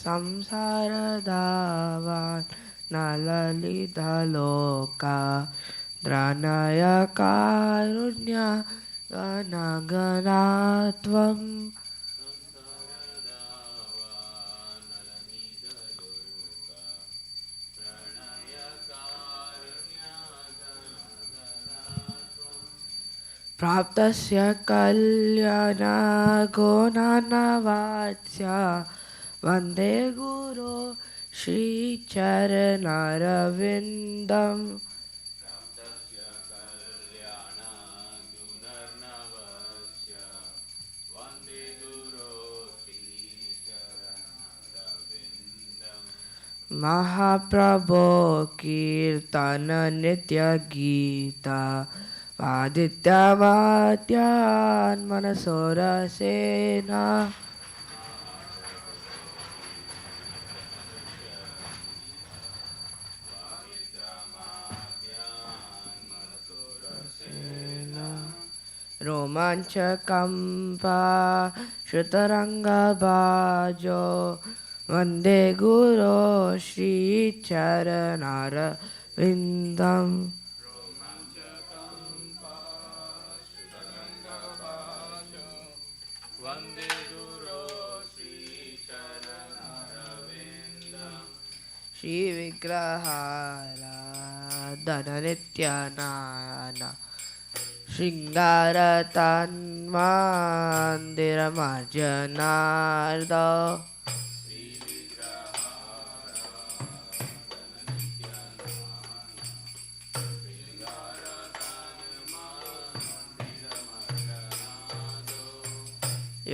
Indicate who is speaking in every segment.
Speaker 1: संसारदावान् नललितलोका द्राणय कारुण्य गणगणात्वम् प्राप्तस्य कल्याणगुणानवाच्य वन्दे गुरो श्रीचरणरविन्दम् महाप्रभो कीर्तन नित्य गीता आदित्यवाद्यान् मनसोरसेना रोमाञ्चकम्पा श्रुतरङ्गबाजो वन्दे गुरो श्रीचरणरविन्दम् श्रीविग्रहाराधननित्यानाना शृङ्गारतन्मन्दिरमर्जनार्द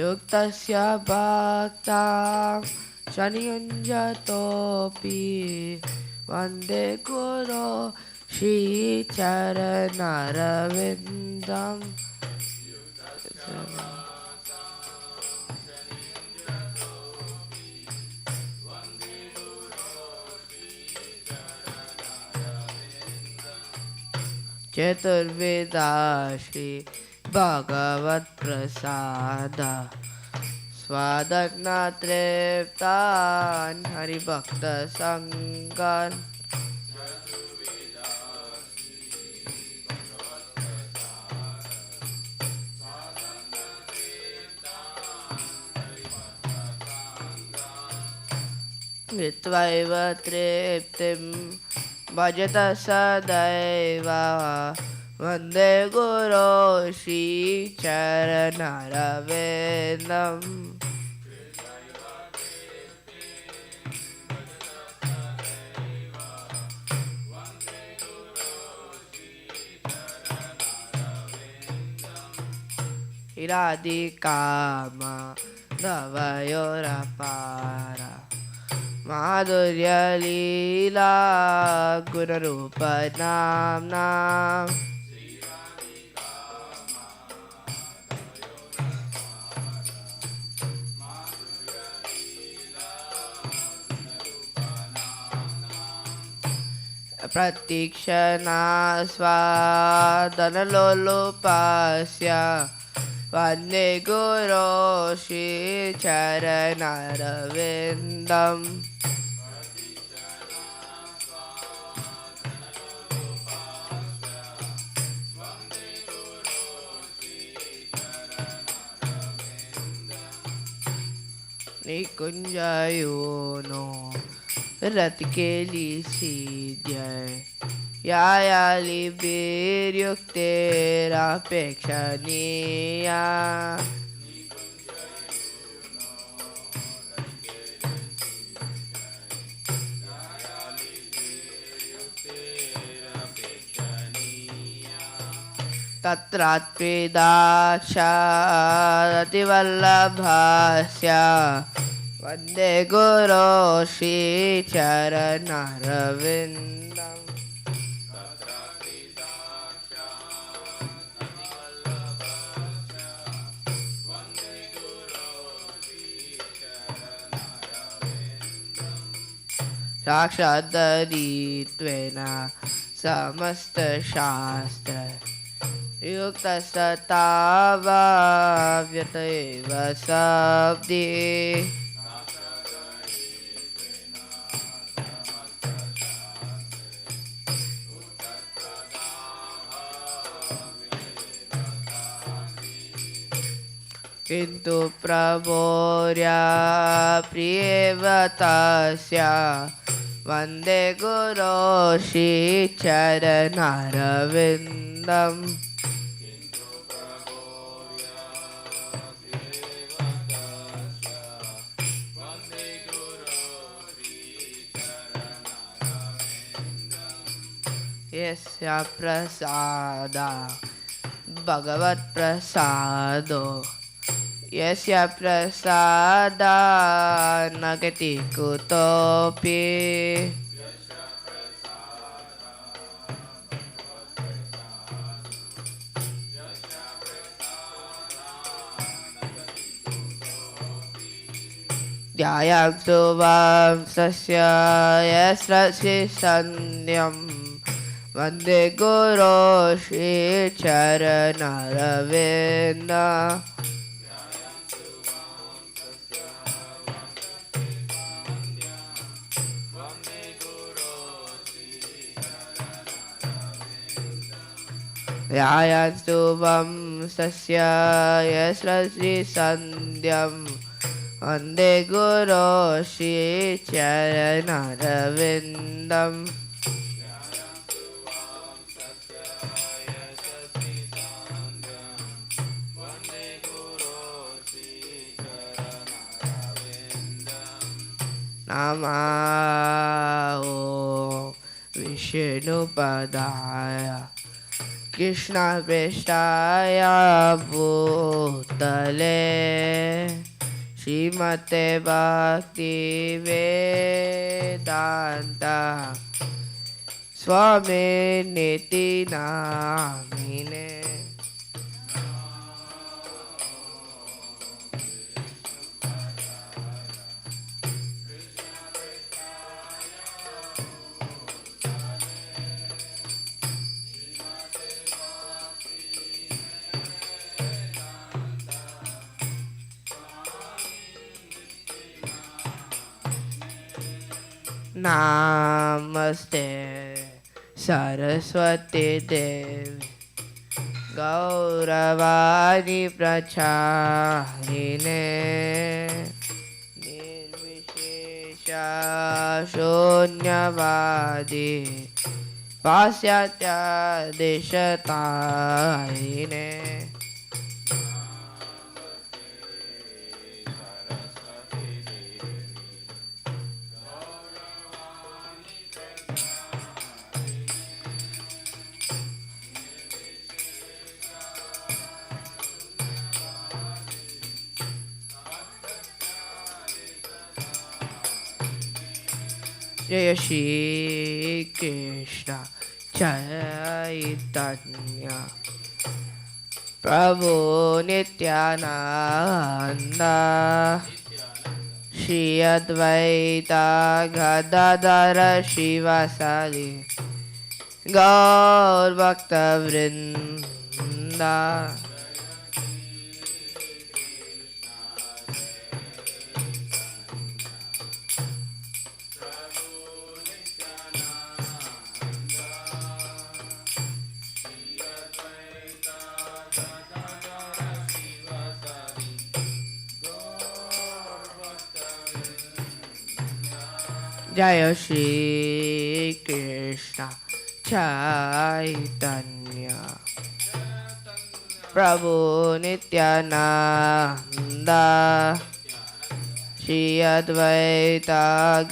Speaker 1: युक्तस्य भक्तां शनियुञ्जतोऽपि वन्दे गुरो श्रीचरणरविन्दम् चतुर्वेदा श्री भगवत्प्रसाद स्वादज्ञातृप्तान् हरिभक्तसङ्गान् हित्वैव तृप्तिं भजत सदैव वन्दे गुरो श्रीचरणरविन्दम् राधिकामा नवयोरपारा माधुर्यलीला गुणरूपनाम्ना प्रतीक्षणा स्वादनलोलुपस्य वन्दे गुरो श्रीचरणरविन्दम् निकुञ्जयोनो रतिकेलिसीद्यै यायालिभिर्युक्तेरपेक्षणीया तत्रात्विदाक्षातिवल्लभस्य वन्दे गुरो श्रीचरणरविन्दम् साक्षादरित्वेन समस्तशास्त्र युक्तस्ततावाव्यत एव शब्दे किन्तु प्रभोर्या प्रियेव तस्य वन्दे गुरो श्रीचरणारविन्दम् यस्य प्रसादा भगवत्प्रसादो यस्य प्रसादा न गति कुतोऽपि ध्यायन्तु वंशस्य यस्य सन्ध्यं वन्दे गुरो श्रीचरणारविन्दम् ध्यायन्तु वंशस्य यस्य सन्ध्यं वन्दे गुरो श्रीचरणारविन्दम् नमो विष्णुपदाय कृष्णपृष्ठाय भूतले श्रीमते भक्तिवेदान्त स्वामिनिति नामिने नमस्ते सरस्वती देवी गौरवाणी प्रचारिणे निर्विशेष शून्यवादी पाश्चात्य देशतारिणे जय श्री कृष्ण चैतन्य प्रभु नित्यानंद श्री अद्वैत गदाधर शिवासादि गौर भक्त वृंद जय श्री कृष्ण चैतन्य प्रभु नित्यानंद श्री अद्वैत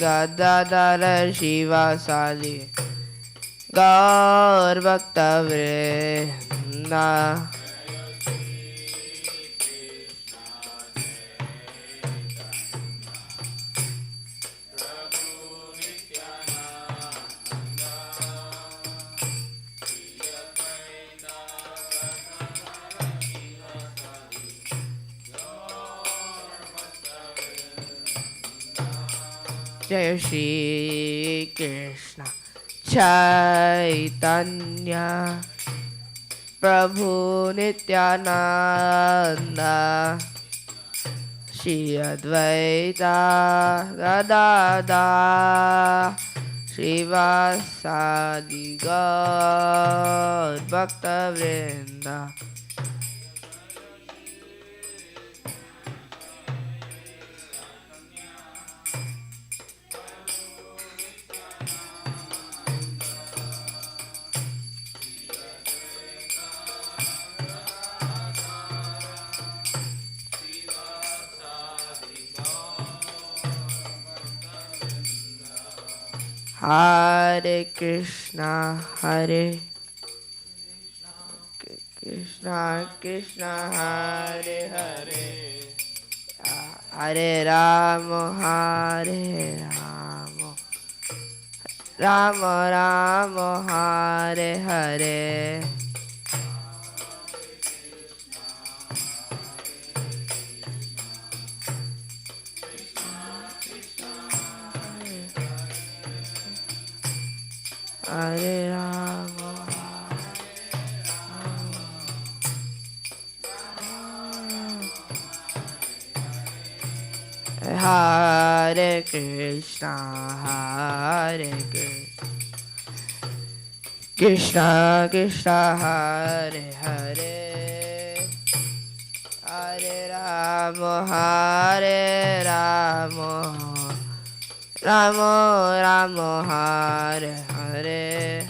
Speaker 1: गदाधर शिवासादि गौर भक्त वृंद जय श्री कृष्ण चैतन्य प्रभु नित्यानंद श्री अद्वैत गदाधर शिवासादि गौर भक्त वृंद Hare Krishna, Hare Krishna, Krishna, Hare Hare, Hare Rama, Hare Rama, Rama Rama, Hare Hare. Hare Rama, Hare Krishna, Hare Krishna, Krishna, Hare Hare, Hare Rama, Hare Rama, Rama Rama, Hare Hare.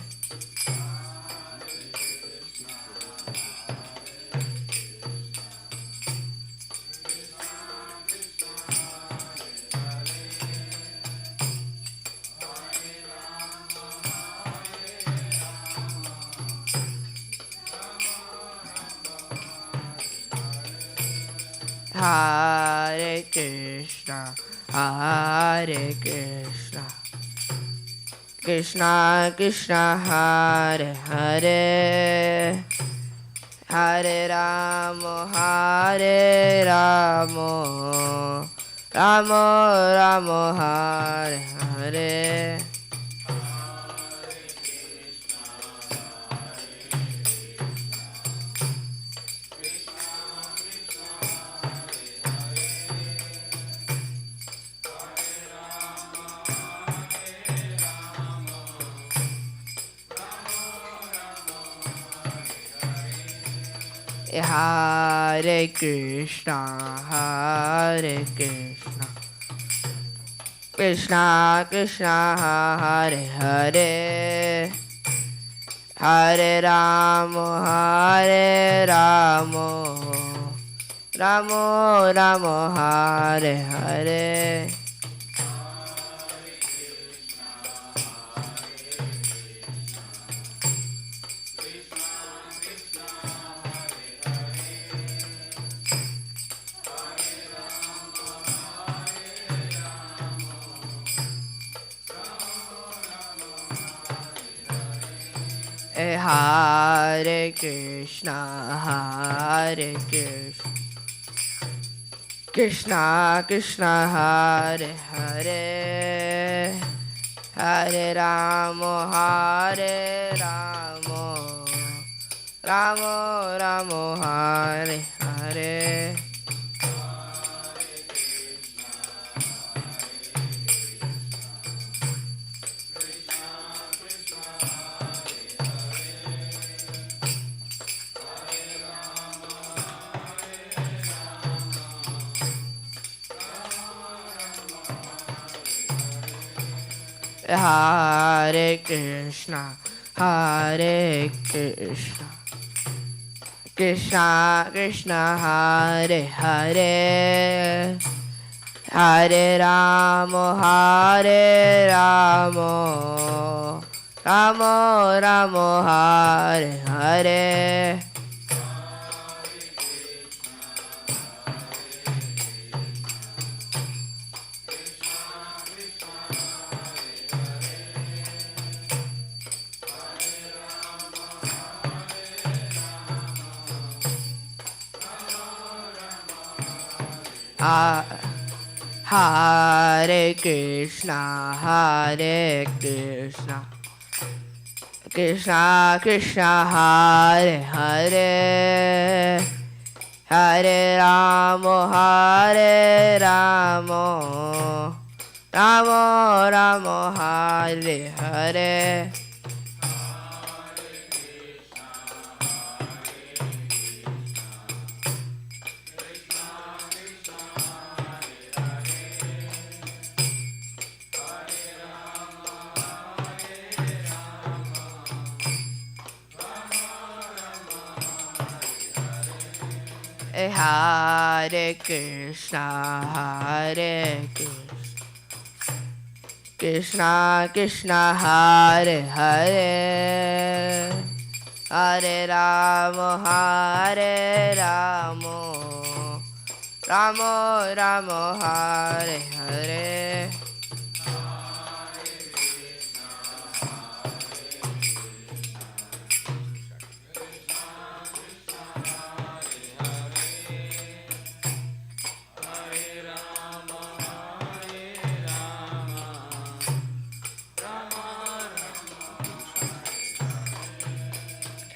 Speaker 1: Hare Krishna, Hare Krishna, Krishna Krishna, Hare Hare, Hare Rama, Hare Rama, Rama Rama, Hare Hare. Hare Krishna, Hare Krishna, Krishna Krishna, Hare Hare, Hare Rama, Hare Rama, Rama Rama, Hare Hare. Hare Krishna, Hare Krishna, Krishna Krishna, Hare Hare, Hare Rama, Hare Rama, Rama Rama, Hare Hare. Hare Krishna, Hare Krishna, Krishna Krishna, Hare Hare, Hare Rama, Hare Rama, Rama Rama, Hare Hare. Hare Krishna, Hare Krishna, Krishna Krishna, Hare Hare, Hare Rama, Hare Rama, Rama Rama, Hare Hare. Hare Krishna, Hare Krishna, Krishna Krishna Hare Hare Hare Rama Hare Rama Rama Rama Hare Hare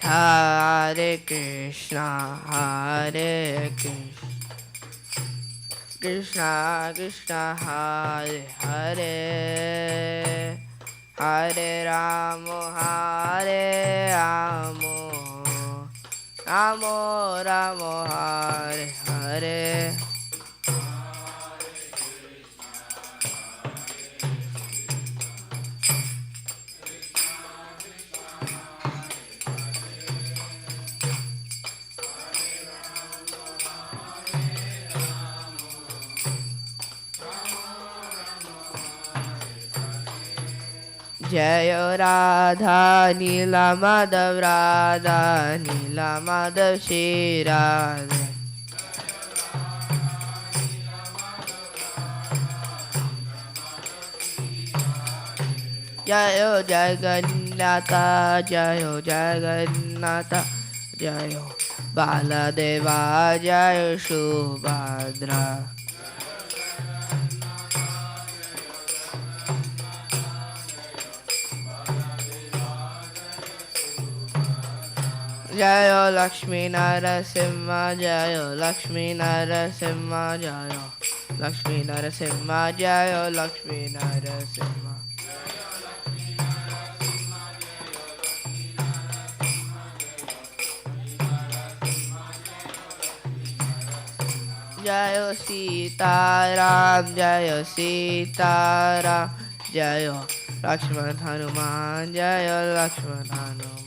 Speaker 1: Hare Krishna, Hare Krishna, Krishna Krishna, Hare Hare, Hare Rama, Hare Rama, Rama Rama, Hare Hare. Jaya Radha Nila Madhav Radha Nila Madhav Shri Radha Jaya Jagannatha Jaya Jagannatha Jaya Baladeva Jaya Subhadra Jaya Lakshmi Narasimha Jaya Lakshmi Narasimha Jaya Lakshmi Narasimha Jaya Lakshmi Narasimha Jaya Sita Ram Jaya Sita Ram Jaya Lakshman Hanuman Jaya Lakshman Hanuman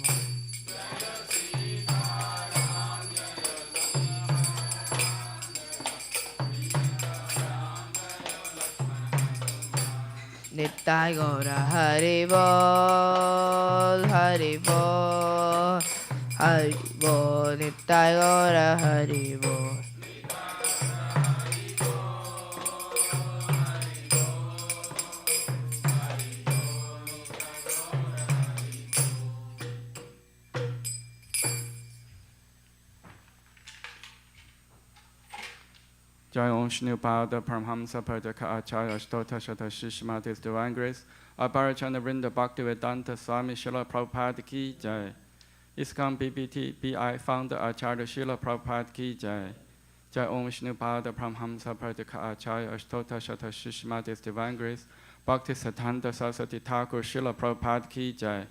Speaker 1: Nittai Gaura Hari Bol Hari Bol Hari Bol Nittai Gaura Hari Bol
Speaker 2: Jai Om Shri Pada Paramhamsa Pradaka Acharya Ashtota Shata Shishmatis Divine Grace Aparachana Vrinda Bhaktivedanta Swami Srila Prabhupada Ki Jai ISKCON BBT BI Founder Acharya Srila Prabhupada Ki Jai Jai Om Shri Pada Paramhamsa Pradaka Acharya Ashtota Shata Shishmatis Divine Grace Bhakti Siddhanta Saraswati Thakur Srila Prabhupada Ki Jai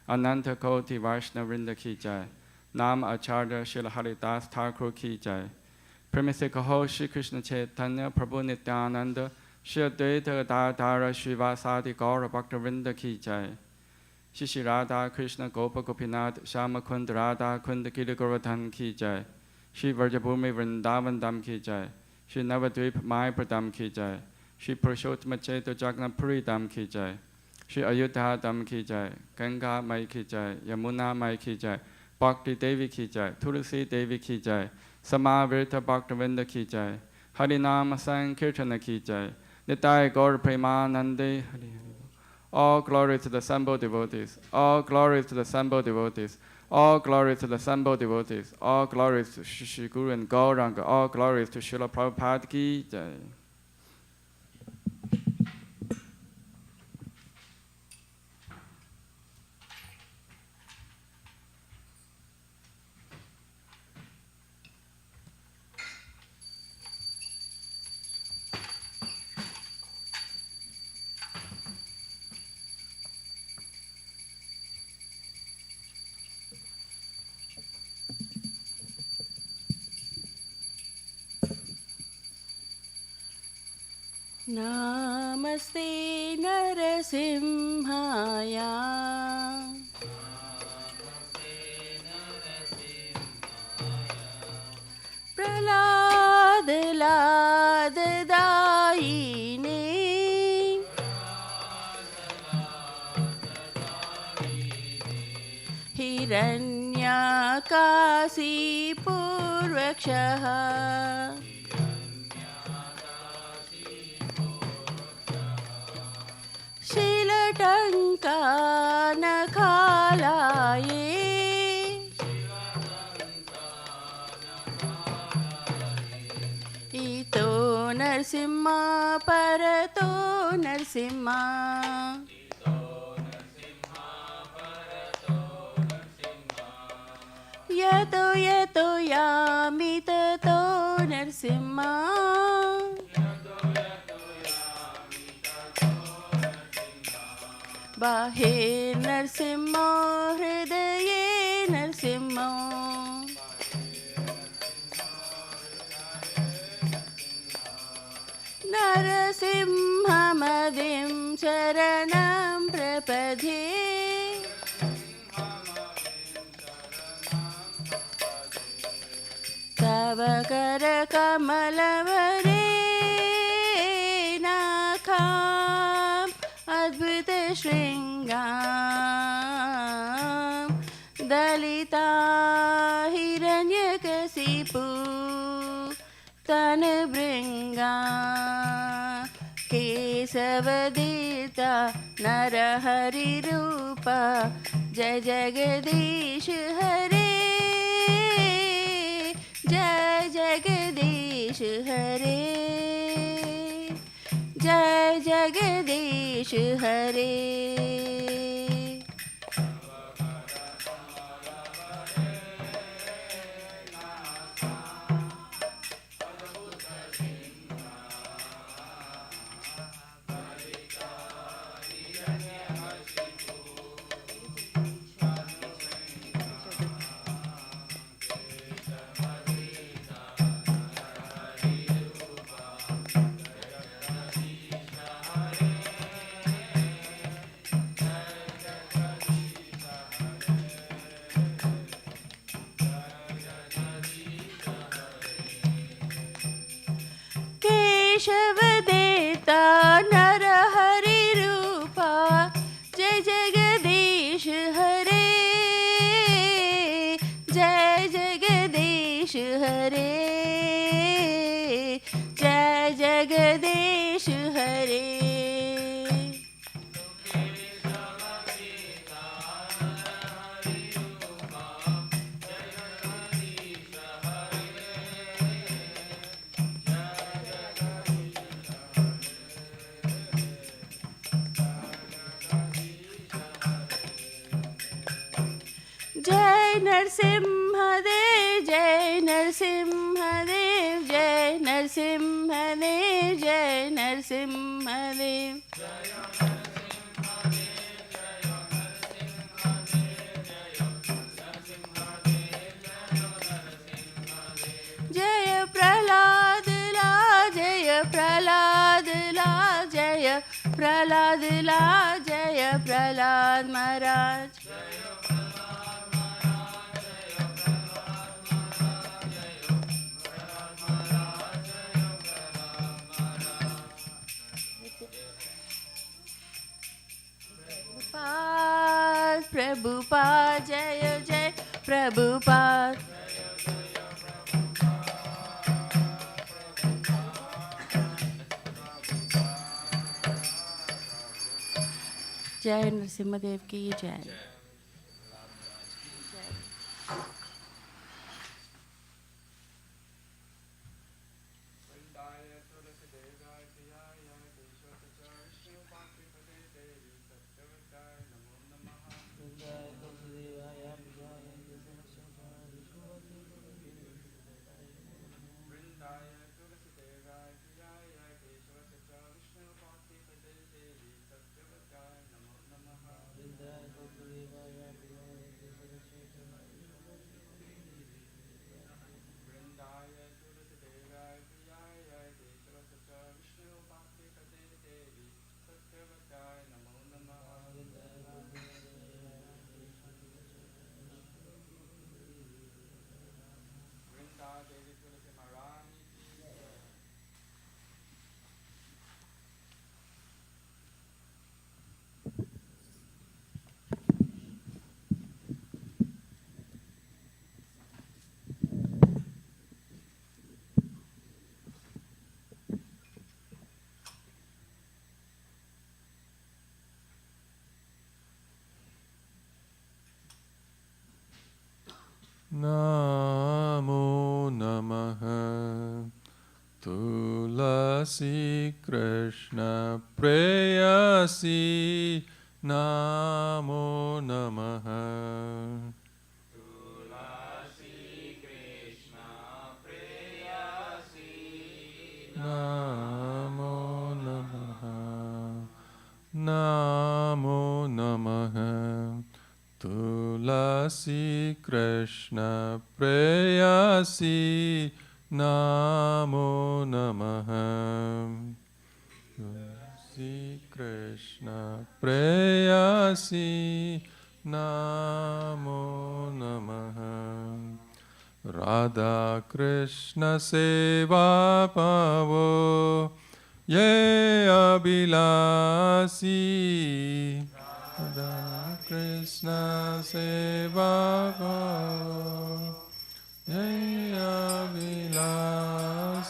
Speaker 2: Ananta Koti Vaishnava Vrinda Ki Jai Nam Acharya Srila Haridas Thakur Ki Jai Premise Kaho Shri Krishna Chaitanya Prabhu Nityananda Shri Advaita Gadadhara Srivasadi Gaura Bhaktavinda Ki Jai Shri Radha Krishna Gopa Gopinath Shama Kund Radha Kund Giri Govardhan Ki Jai Shri Vrajabhumi Vrindavan Dham Ki Jai Shri Navadvip Mayapur Dham Ki Jai Shri Purushottama Chaitya Jagannath-puri Dham Ki Jai Shri Ayodhya Dham Ki Jai Ganga Mai Ki Jai Yamuna Mai Ki Jai Bhakti Devi Ki Jai Tulsi Devi Ki Jai Samavrita Bhaktavinda Ki Jai Harinama Sankirtana Ki Jai Nitai Gaur Premanande All glory to the assembled devotees. All glory to the assembled devotees. All glory to the assembled devotees. All glories to Shri Guru and Gauranga. All glories to Srila Prabhupada Ki Jai.
Speaker 3: Namaste Narasimhaya Prahlad Lad Daine हिरण्यकाशीपूर्वक्षः शीलटङ्कानखालाये इतो नरसिंहा परतो नरसिंहा यतो यतो यामि ततो नरसिंहा बाहे नरसिंहो हृदये नरसिंहो नरसिंहमदिं शरणं प्रपद्ये तव करकमलवरे नाखाम् अद्भुतशृङ्गां दलिता हिरण्यकशिपु तनभृङ्गा केशवदीता नरहरिरूपा जय जगदीश हरे जय जगदीश हरे जय जगदीश हरे केशवदेता नरहरिरूपा जय जगदीश हरे जय जगदीश हरे जय जगदीश हरे जय नरसिंहदेव जय नरसिंहदेव जय नरसिंहदेव जय नरसिंहदेव जय प्रहलाद ला जय प्रहलाद ला जय प्रहलाद ला जय प्रहलाद महाराज प्रभुपाद जय जय प्रभुपाद जय नरसिम्हदेव की जय
Speaker 4: Namo Namaha Tulasi Krishna Preyasi Namo Namaha Namo Namaha Namo Namaha Tulasi Krishna Preyasi Namo Namaha Tulasi Krishna Preyasi Namo Namaha Radha Krishna Seva Pavo Ye Abhilasi Radha Krishna Seva Pavo Ye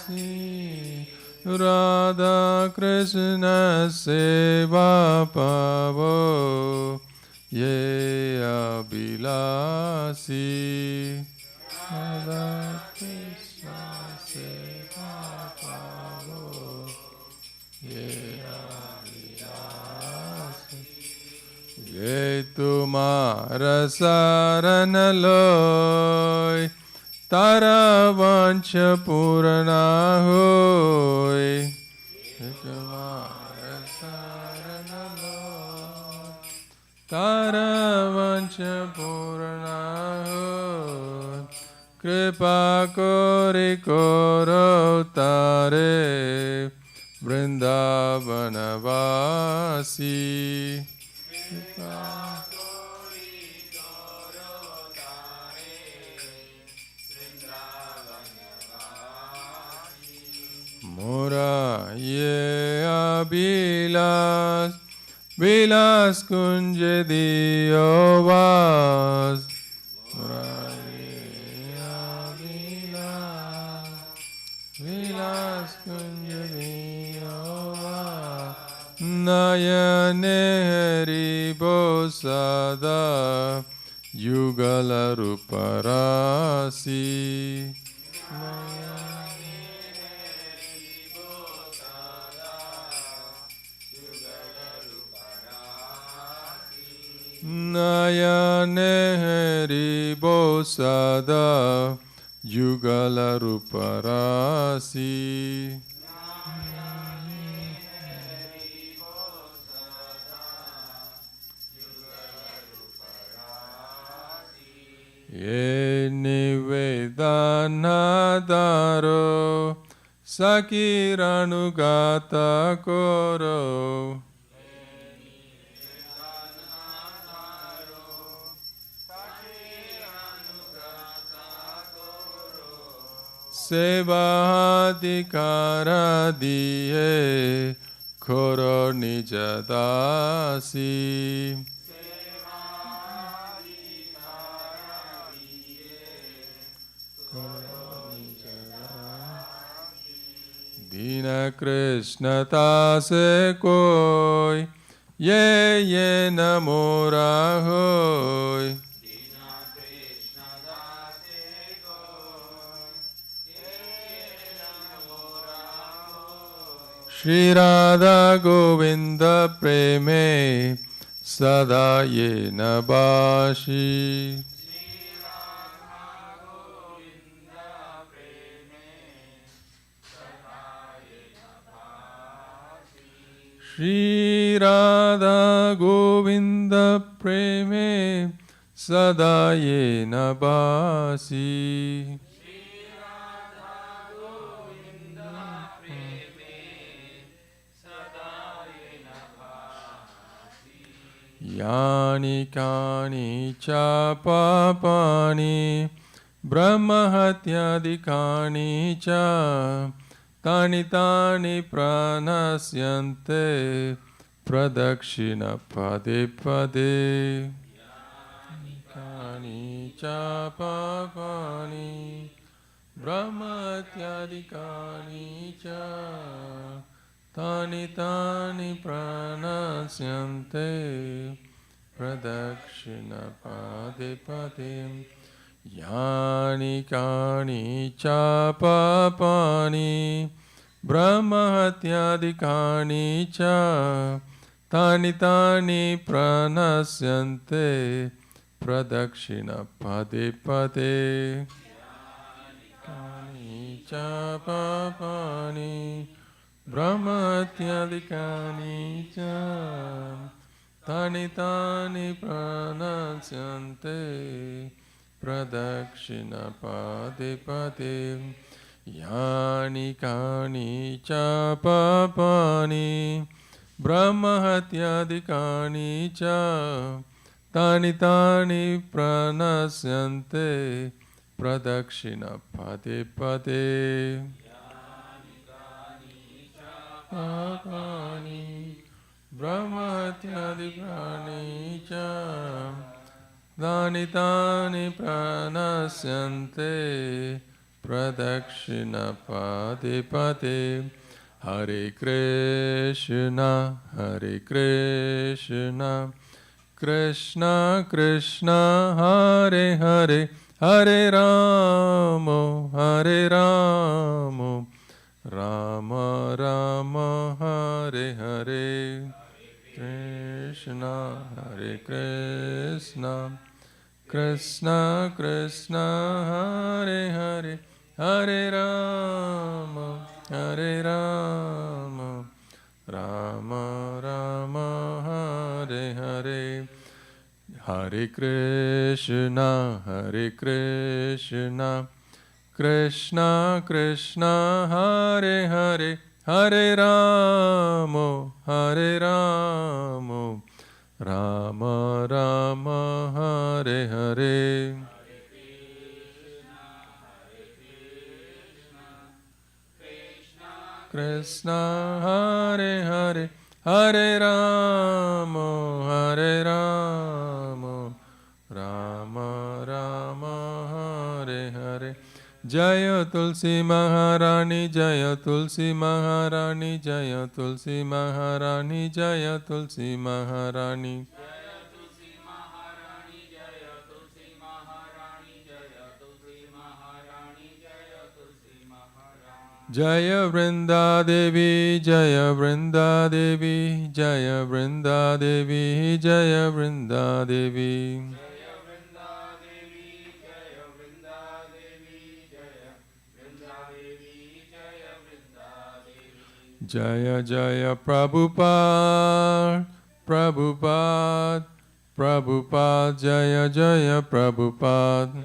Speaker 4: Abhilasi Radha Krishna Seva Pavo Ye Abhilasi Radha Krishna Seva Pavo Ye Abhilasi Ye Tumhara Sarana Loy Tara Vancha Purana Hoy Ye Tumhara Sarana Loy Tara Vancha Purana Hoy Kripa Kori Koro Tare Vrindavana Vasi Kripa Kori Koro Tare Vrindavana Vasi Muraye Abhilas Vilas Kunja Diyo Vas Vilas Kunjaliya Nayane Hari Bosada Yugala Ruparasi Nayane Hari Bosada Yugala Ruparasi Ye Nivedanadaro Sakiranugata Koro Sevadikara diye Koro nijadasi Dina Krishna tase koi Ye ye namora hoy Shri Radha Govinda Preme Sada Yena Bashi Shri Radha Govinda Preme Sada Yena Basi Yani kani cha papani Brahma hatyadikani cha Tani tani pranasyante Pradakshina pade pade Kani cha papani Brahma hatyadikani cha Tani tani pranasyante Pradakshina pade pade Yani kani cha papani brahmahatyadikani cha tani tani pranasyante pradakshina pade pade. Kani cha papani brahmahatyadikani cha tani tani pranasyante pradakshina pade pade. Yani kani cha papani brahmahatyadikani cha tani tani pranasyante pradakshina pade pade. Papani brahmahatyadikani cha tani tani pranasyante pradakshina pade pade. Hare Krishna, Hare Krishna, Krishna Krishna, Hare Hare, Hare Rama, Hare Rama, Rama Rama, Hare Hare. Krishna, Hare Krishna, Krishna Krishna, Hare Hare, Hare Rama, Hare Rama, Rama Rama, Hare Hare. Hare Krishna, Hare Krishna, Krishna Krishna, Hare Hare, Hare Rama, Hare Rama, Rama Rama, Hare Hare. Krishna, Hare Hare, Hare Rama, Hare Rama, Rama Rama, Hare Hare. Jaya Tulsi Maharani, Jaya Tulsi Maharani, Jaya Tulsi Maharani, Jaya Tulsi Maharani. Jaya Vrinda Devi, Jaya Vrinda Devi, Jaya Vrinda Devi, Jaya Vrinda Devi. Jaya Jaya Prabhupada, Prabhupada, Prabhupada, Jaya Jaya Prabhupada.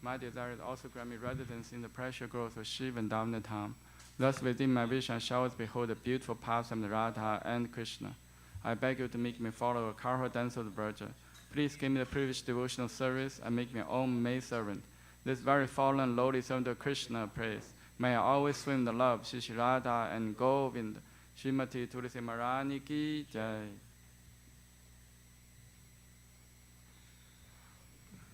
Speaker 2: My desire is also grant me residence in the precious groves of Shiva and Dhammatam. Thus within my vision I shall always behold the beautiful paths of Radha and Krishna. I beg you to make me follow a careful dance of the Virgin. Please give me the privileged devotional service and make me your own maid servant. This very fallen lowly servant of Krishna prays. May I always swim in the love Shri Radha and Govind. Srimati Tulsi Maharani ki jai.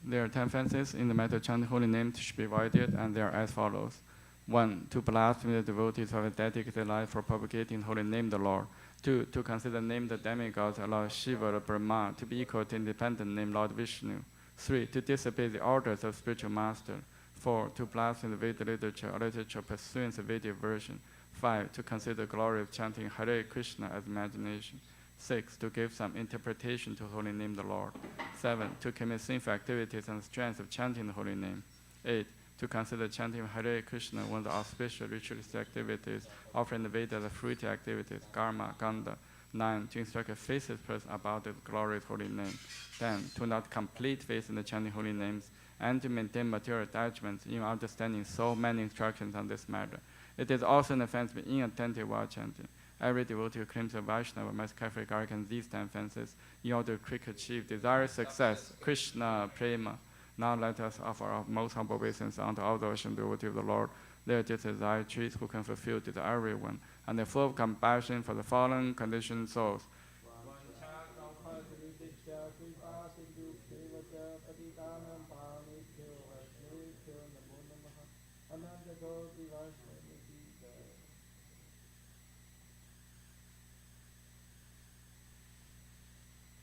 Speaker 2: There are 10 fences in the method chanting holy name to be divided, and they are as follows. 1. To blaspheme the devotees who have dedicated their life for propagating holy name the Lord. 2. To consider name the demigods, allow Shiva or Brahma to be equal to independent name Lord Vishnu. 3. To disobey the orders of spiritual master. 4. To blaspheme the Vedic literature or literature pursuing the Vedic version. 5. To consider the glory of chanting Hare Krishna as imagination. 6. To give some interpretation to holy name the Lord. 7. To commit sinful activities and strength of chanting the holy name. 8. To consider chanting Hare Krishna one of the auspicious ritualistic activities, offering the Veda as fruitive activities, karma, ganda. 9. To instruct a faithless person about the glorious holy name. 10. To not complete faith in the chanting holy names, and to maintain material attachments in understanding so many instructions on this matter. It is also an offense to be inattentive while chanting. Every devotee who claims a Vaishnava must carefully guard against these 10 offenses in order to quickly achieve desired success. Krishna Prema. Now let us offer our most humble obeisance unto all the ocean devotee of the Lord. They are just as I trees who can fulfill to everyone, and they are full of compassion for the fallen conditioned souls.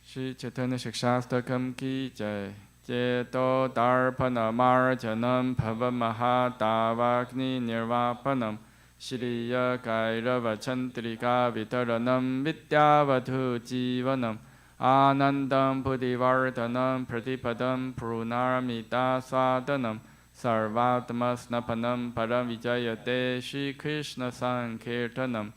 Speaker 2: Shri Chaitanya Shikshastakam ki jai. Jeto darpana marjanam bhava mahatavagni nirvapanam. Shriya kairava chantrika vitaranam vidyavadhu jivanam. Anandam buddhivardhanam pratipadam purnamita swadanam. Sarvatmasnapanam paravijayate Shri Krishna Sankirtanam.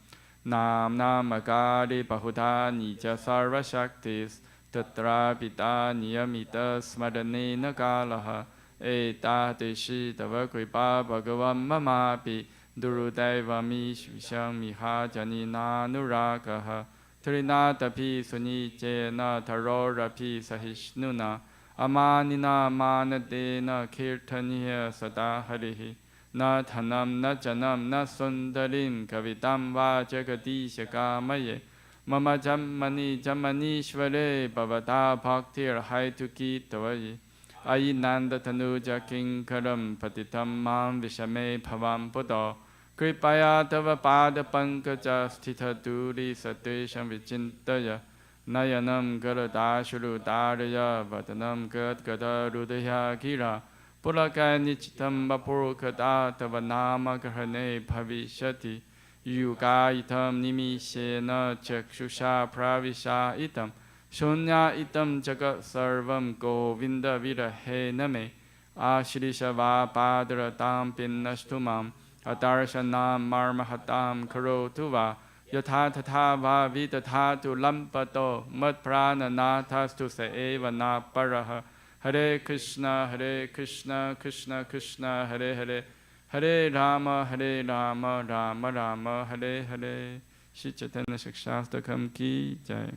Speaker 2: Nam namagari bahuda nija sarva shaktis. Tatra pita niyamita smaranena kalaha. Etatishi tava kripa bhagavam mamapi. Durudevami shvisham miha janina nurakaha. Trinatapi sunijena tarorapi sahishnuna. Amanina manadena kirtaniya sada harihi. Na thanam na janam na sundarim kavitam va jagadisha kamaye. Mama jammani jammanishvare bhavata bhaktir haituki tavayi. Ayinanda tanuja kinkaram patitam mam vishame bhavam puto. Kripaya tava pada pankaja sthita duri satesham vichintaya. Nayanam garadashuru daraya vatanam gad gada rudaya gira. Pulaka nichitam vapurukata tava nama grahane bhavishati. Yuga itam nimishena chakshusha pravisha itam. Shunya itam jagat sarvam govinda virahe name. Ashrisha va padratam pinnashtumam. Adarshanam marmahatam karotu va. Yatha tatha va vitatatu lampato. Mat prana nathastu se eva na paraha. Hare Krishna, Krishna Krishna, Hare Hare. Hare Rama, Rama Rama, Hare Hare. Shri Chaitanya Shikshastakam ki jai.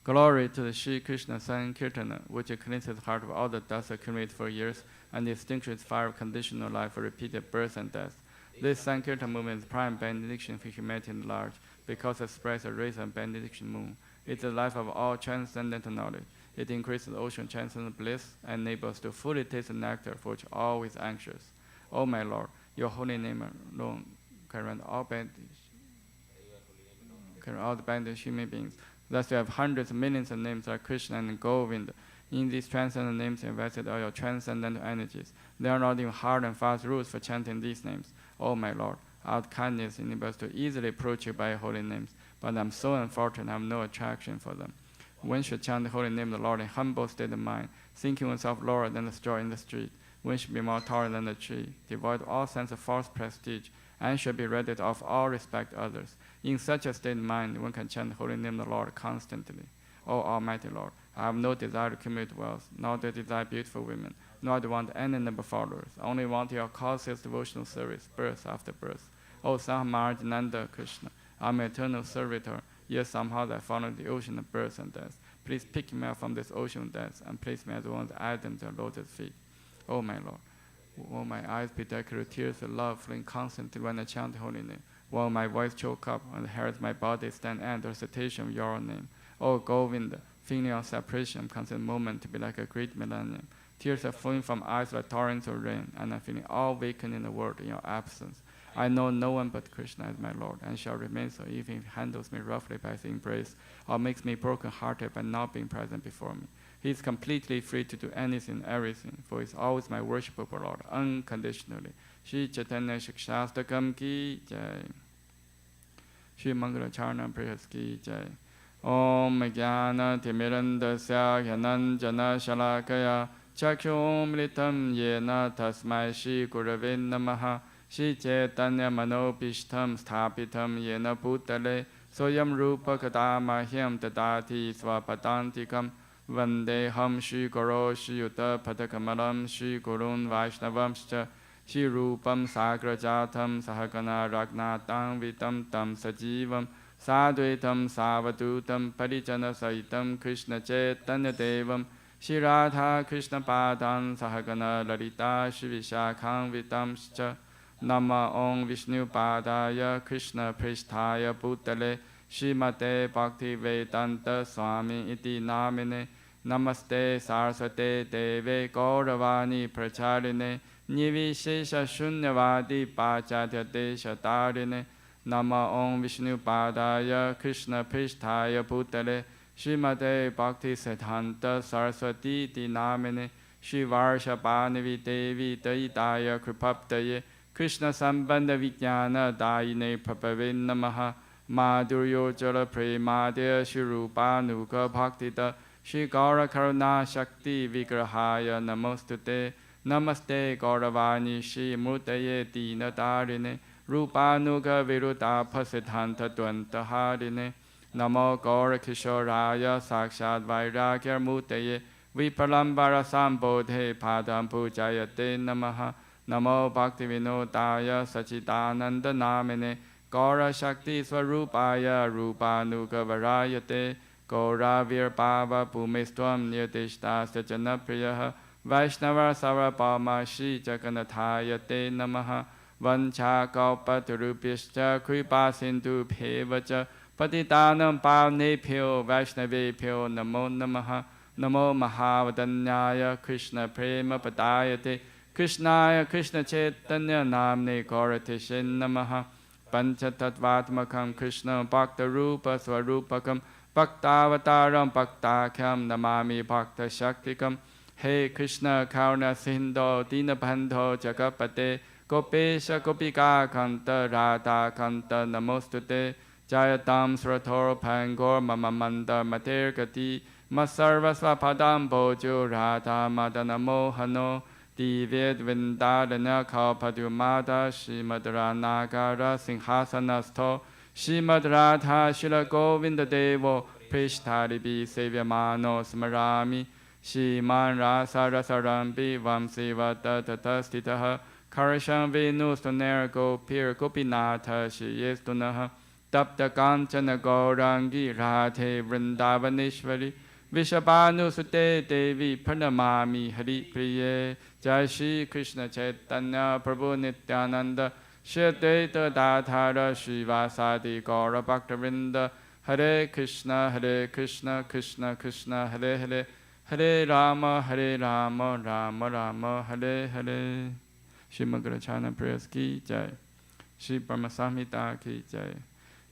Speaker 2: Glory to the Shri Krishna Sankirtana, which cleanses the heart of all the dust accumulated for years and extinguishes fire of conditional life for repeated birth and death. This Sankirtan movement is prime benediction for humanity at large, because it spreads a rays of benediction moon. It is the life of all transcendental knowledge. It increases the ocean transcendental bliss and enables us to fully taste the nectar for which all is anxious. O my Lord, your holy name alone can render all the bandaged human beings. Thus you have hundreds of millions of names like Krishna and Govinda. In these transcendental names invested all your transcendental energies. There are not even hard and fast rules for chanting these names. O my Lord, out kindness enables us to easily approach you by your holy names, but I'm so unfortunate I have no attraction for them. One should chant the holy name of the Lord in humble state of mind, thinking oneself lower than the straw in the street. One should be more taller than the tree, devoid of all sense of false prestige, and should be ready to offer all respect to others. In such a state of mind, one can chant the holy name of the Lord constantly. O Almighty Lord, I have no desire to accumulate wealth, nor do I desire beautiful women, nor do I want any number of followers. I only want your causeless devotional service, birth after birth. O Sahamarjananda Krishna, I'm an eternal servitor, yet somehow I fall into the ocean of birth and death. Please pick me up from this ocean of death and place me as one of the items at your lotus feet. O my Lord, will my eyes be decorated with tears of love flowing constantly when I chant the holy name, while my voice choke up and the hairs of my body stand at the recitation of your name. O Govinda, feeling of separation, I'm considered moment to be like a great millennium. Tears are flowing from eyes like torrents of rain, and I'm feeling all vacant in the world in your absence. I know no one but Krishna as my Lord, and shall remain so even if he handles me roughly by saying praise, or makes me broken-hearted by not being present before me. He is completely free to do anything, everything, for he is always my worshipable Lord, unconditionally. Shri Chaitanya Shikshastakam ki jai. Shri Mangala Charna Prayas ki jai. Om Jnana Timirandasya Gyananjana Shalakaya Chakshum Litam Yena Tasmai Shri Gurave Namaha Shri Chaitanya Manopishtam Sthapitam Yena Bhutale Soyam Rupa Kadamahyam Tadati Swapatantikam Vandeham Shri Guru Shri Yuta Padakamalam Shri Gurun Vaishnavamscha Shri Rupam Sagrajatam Sahagana Ragnatam Vitam Tam Sajivam Sadvaitam Savadutam Parijana Saitam Krishna Chaitanya Devam Shri Radha Krishna Padan Sahagana Lalita Shri Vishakham Vitamscha Nama Om Vishnu Padaya Krishna Pristhaya Bhutale Srimate Bhakti Vedanta Swami Iti Namine Namaste Saraswate Deve Gauravani Pracharine Nivishesha Shunyavadi Pachatya Desha Tarine Nama Om Vishnu Padaya Krishna Pristhaya Bhutale Srimate Bhakti Siddhanta Saraswati Iti Namine Shri Varshabhanavi Devi Daidaya Kripaptaye Krishna Sambandha Vijnana Dayine Prabhave Namaha Madhuryo Jala Premadya Shri Rupanuga Bhaktita Shri Gaura Karuna Shakti Vigrahaya Namostute Namaste Gauravani Shri Murtaye Dina Darine Rupanuga Viruddha Pasiddhanta Dvanta Harine Namo Gaura Kishoraya Sakshad Vairagya Murtaye Vipalambara Sambodhe Padam Pujayate Namaha Namo Bhakti Vinodaya Sachidananda Namine Gaura Shakti Swarupaya Rupanuga Varayate Gaura Virbhava Bhumistvam Nirdishta Sajana Priyaha Vaishnava Sarabhama Shri Jagannathaya Te Namaha Vancha Kalpatarubhyascha Kripa Sindhu Bhevacha Patitanam Pavnebhyo Vaishnavebhyo Namo Namaha Namo Mahavadanyaya Krishna Prema Padayate Krishnaya Krishna Chaitanya Namne Gauratishin Namaha Panchatattvatmakam Krishna Bhakta Rupa Swarupakam Bhaktavataram Bhaktakham Namami Bhakta Shaktikam Hey Krishna Karuna Sindho Dinabandho Jagapate Gopesha Gopika Kanta Radha Kanta Namostute Jayatam Sratoro Pangor Mamamanda Mater Gati Masarvasva Padam Bojo Radha Madana Mohano Dived Vindadana Kalpadumada Shrimadra Nagara Singhasanasto Shrimadradha Shila Govinda Devo Prishtaribi Sevyamano Smarami Shriman Rasa Rasarambi Vamsivata Tatastitaha Karasham Venu Stonergo Pir Gopinatha Shriyestunaha Tapta Kanchana Gaurangi Radhe Vrindavaneshwari Vishabhanu Sute Devi Pranamami Hari Priye Jai Shri Krishna Chaitanya Prabhu Nityananda Shri Advaita Dadhara Srivasadi Gaura Bhaktavinda Hare Krishna Krishna Krishna Hare Hare Hare Rama Rama Rama Hare Hare Shri Mangala Charna Prayas ki Jai Shri Paramasamhita ki Jai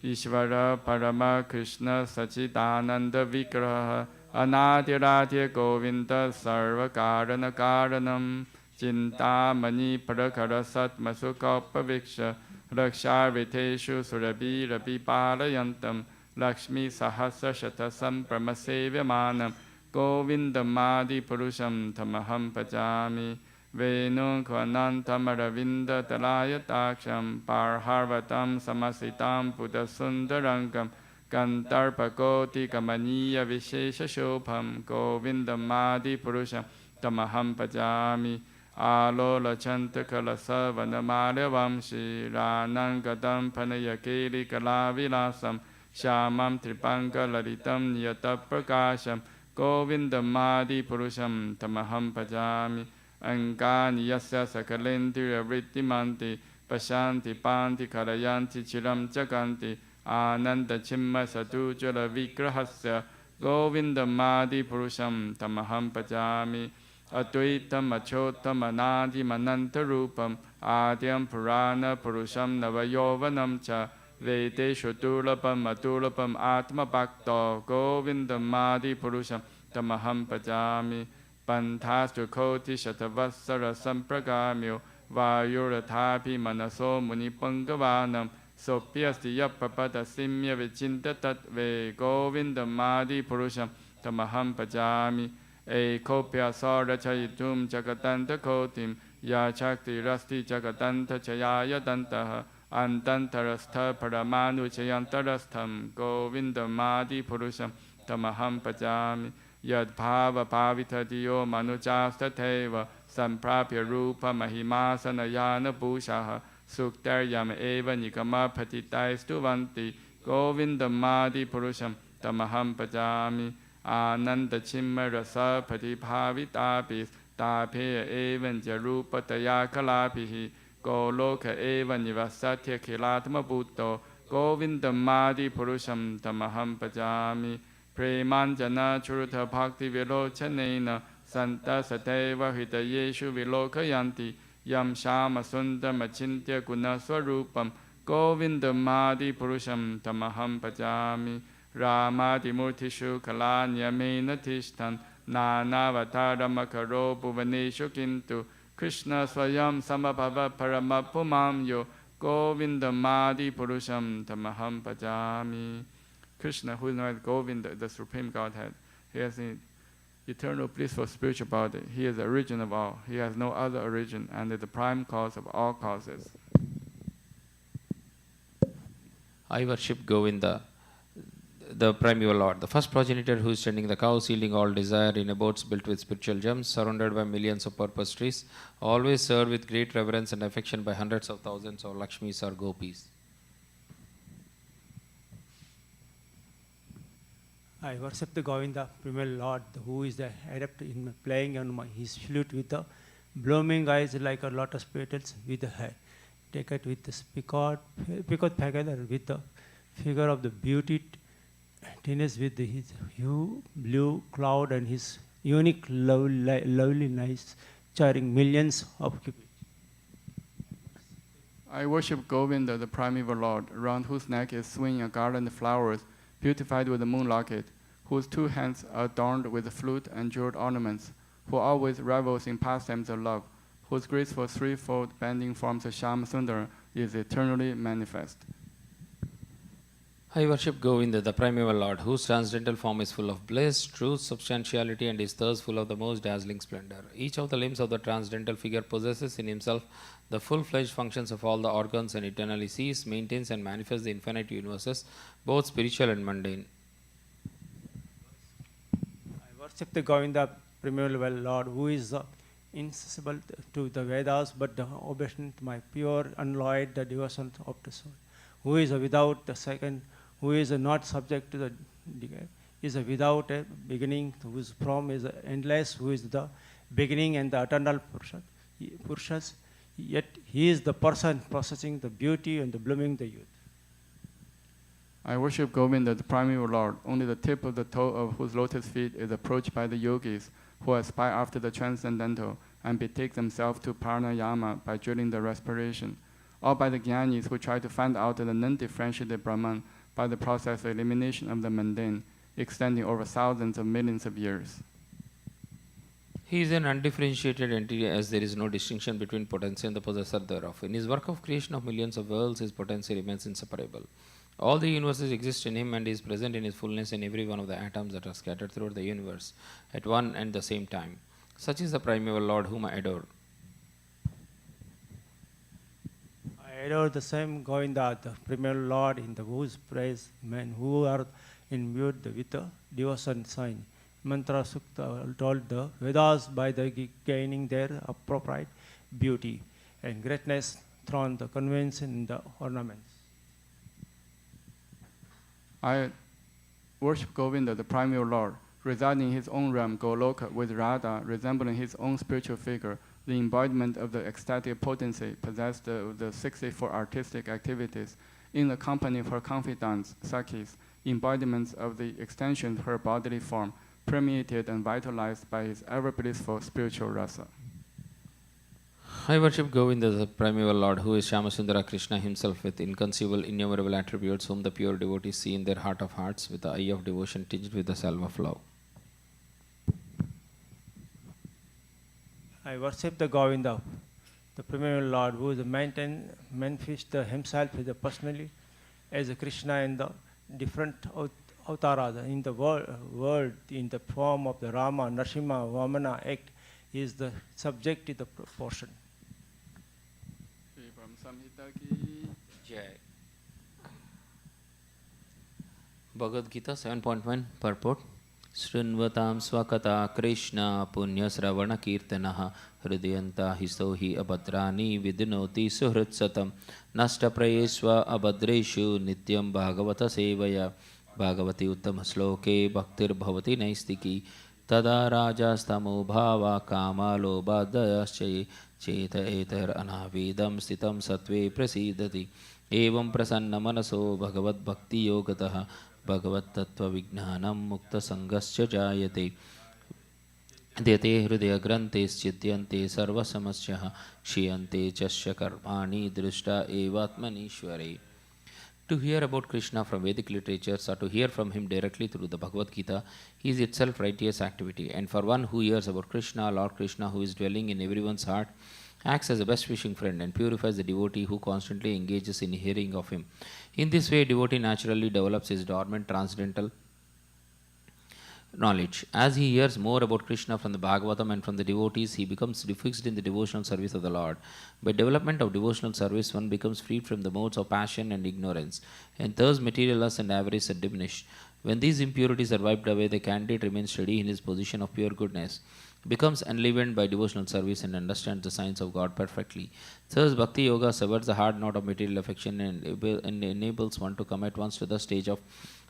Speaker 2: Ishvara Parama Krishna Sachidananda Vigraha Anadiradhya Govinda Sarva Karana Karanam Chintamani Parakara Satmasukopa Viksha Raksharviteshu Surabi Rabi Palayantam Lakshmi Sahasra Shatasam Pramasevyamanam Govindamadi Purusham Tamaham Pajami Venun Kvanantam Aravinda Talayatasham Parharvatam Samasitam Buddha Sundarangam Gantarpagoti Kamaniya Vishesha Shobham Govindamadi Purusham Tamaham Pajami Alola Chantakala Savanamaya Vamshi Ranangadam Panayakeli Kalavilasam Shamam Tripanga Lalitam Yataprakasham Govindamadi Purusham Tamaham Pajami Angani Yasya Sakalendriya Vrittimanti Pashanti Panti Karayanti Chiram Jaganti Ananda Chimma Satujala Vigrahasya Govindamadi Purusham Tamaham Pajami Advaitam Achotam Anadi Manantarupam Adyam Purana Purusham Navayovanam Cha Vedeshu Durlapam Adurlapam Atma Bhakta Govindam Madi Purusham Tamaham Pajami Pantastu Koti Shatavassara Sampragamyo Vayuratapi Manaso Munipangavanan Sopyasti Yapapada Simya Vichinta Tatve Govindam Madi Purusham Tamaham Pajami Ekopya Sara Chayitum Jagatanta Kotim Ya Chakti Rasti Jagatanta Chayaya Dantaha Antantarastha Paramanu Chayantarastham Govindam Madi Purusham Tamaham Pajami Yad Bhava Pavita Diyo Manujasta Samprapya Rupa Mahimasana Yana Bhushaha Suktaryam Eva Nikama Patitai Stuvanti Govindam Madi Purusham Tamaham Pajami Ananda Chimma Rasa Patibhavitapis Tapeya Evan Jarupa Tayakalapihi Goloka Evan Nivasatya Kilatma Bhutto Govindam Madi Purusham Tamaham Pajami Premanjana Churuta Bhakti Vilochanena Santa Sateva Hitayeshu Vilokayanti Yam Shama Sundam Achintya Guna Swarupam Govindam Madi Purusham Tamaham Pajami Ramadi Murtishu Kalanyamena Tishtan Nanavatarama Bhuvaneshu Kintu Krishna Swayam Samabhava Paramapumam Yo Govindam Madi Purusham Tamaham Pajami. Krishna, who is known as Govinda, the Supreme Godhead, he has an eternal blissful spiritual body. He is the origin of all. He has no other origin and is the prime cause of all causes.
Speaker 5: I worship Govinda, the primeval Lord, the first progenitor who is tending the cows, yielding all desire in abodes built with spiritual gems, surrounded by millions of purpose trees, always served with great reverence and affection by hundreds of thousands of Lakshmis or Gopis.
Speaker 6: I worship the Govinda, primeval Lord, who is the adept in playing on his flute with the blooming eyes like a lotus petals with the hair. Take it with the picot together with the figure of the beauty, tennis with his hue, blue cloud and his unique loveliness, cheering millions of cupids.
Speaker 2: I worship Govinda, the primeval Lord, around whose neck is swinging a garland of flowers, beautified with a moon locket, whose two hands are adorned with a flute and jeweled ornaments, who always revels in pastimes of love, whose graceful threefold bending forms of Shama Sundar is eternally manifest.
Speaker 5: I worship Govinda, the primeval Lord, whose transcendental form is full of bliss, truth, substantiality, and his thirst full of the most dazzling splendor. Each of the limbs of the transcendental figure possesses in himself the full-fledged functions of all the organs and eternally sees, maintains, and manifests the infinite universes, both spiritual and mundane.
Speaker 6: I worship the Govinda, primeval Lord, who is inaccessible to the Vedas, but the obedient to my pure, unalloyed the devotion of the soul, who is without the second, who is not subject to the decay, is without a beginning, whose form is endless, who is the beginning and the eternal Purushas, yet he is the person possessing the beauty and the blooming the youth.
Speaker 2: I worship Govinda, the primeval Lord, only the tip of the toe of whose lotus feet is approached by the yogis, who aspire after the transcendental and betake themselves to pranayama by drilling the respiration, or by the jnanis who try to find out the non-differentiated Brahman by the process of elimination of the mundane, extending over thousands of millions of years.
Speaker 5: He is an undifferentiated entity as there is no distinction between potency and the possessor thereof. In his work of creation of millions of worlds, his potency remains inseparable. All the universes exist in him and he is present in his fullness in every one of the atoms that are scattered throughout the universe at one and the same time. Such is the primeval Lord whom I adore.
Speaker 6: I adore the same Govinda, the primeval Lord, in the whose praise men who are imbued with the devotion sign. Mantra Sukta told the Vedas by the gaining their appropriate beauty and greatness through the convention in the ornaments.
Speaker 2: I worship Govinda, the primeval Lord, residing in his own realm, Goloka, with Radha, resembling his own spiritual figure, the embodiment of the ecstatic potency possessed of the 64 artistic activities, in the company of her confidants, Sakhis, embodiments of the extension of her bodily form, permeated and vitalized by his ever-blissful spiritual rasa.
Speaker 5: I worship Govinda, the primeval Lord, who is Shyamasundara Krishna himself, with inconceivable, innumerable attributes, whom the pure devotees see in their heart of hearts, with the eye of devotion tinged with the salve of love.
Speaker 6: I worship the Govinda, the primeval Lord, who is the manifest himself personally as a Krishna in the different avatars in the world, in the form of the Rama, Narasimha, Vamana act, is the subject to the portion.
Speaker 5: Bhagavad Gita 7.1 purport. Srinvatam swakata Krishna punya sravana kirtanaha hridayanta histo hi abhadrani vidinoti suhritsatam nasta prayesva abhadreshu nityam bhagavata sevaya bhagavati uttama sloke bhaktir bhavati naistiki tada rajastamo bhava kama lobhadayaschaye cheta etar anavidam stitam satve prasidati evam prasanna manaso bhagavad bhakti yogatah Bhagavat Tattva Vijnanam Mukta Sangasya Jayate Dete Hridaya Grantes Chityante Sarva Samasyaha Kshiyante Chasya Karmani Drishta Evatmanishware. To hear about Krishna from Vedic literatures or to hear from him directly through the Bhagavad Gita is itself righteous activity. And for one who hears about Krishna, Lord Krishna, who is dwelling in everyone's heart, acts as a best wishing friend and purifies the devotee who constantly engages in hearing of him. In this way, devotee naturally develops his dormant transcendental knowledge. As he hears more about Krishna from the Bhagavatam and from the devotees, he becomes fixed in the devotional service of the Lord. By development of devotional service, one becomes freed from the modes of passion and ignorance, and thus material lust and avarice are diminished. When these impurities are wiped away, the candidate remains steady in his position of pure goodness, becomes enlivened by devotional service, and understands the science of God perfectly. Thus, Bhakti Yoga severs the hard knot of material affection and enables one to come at once to the stage of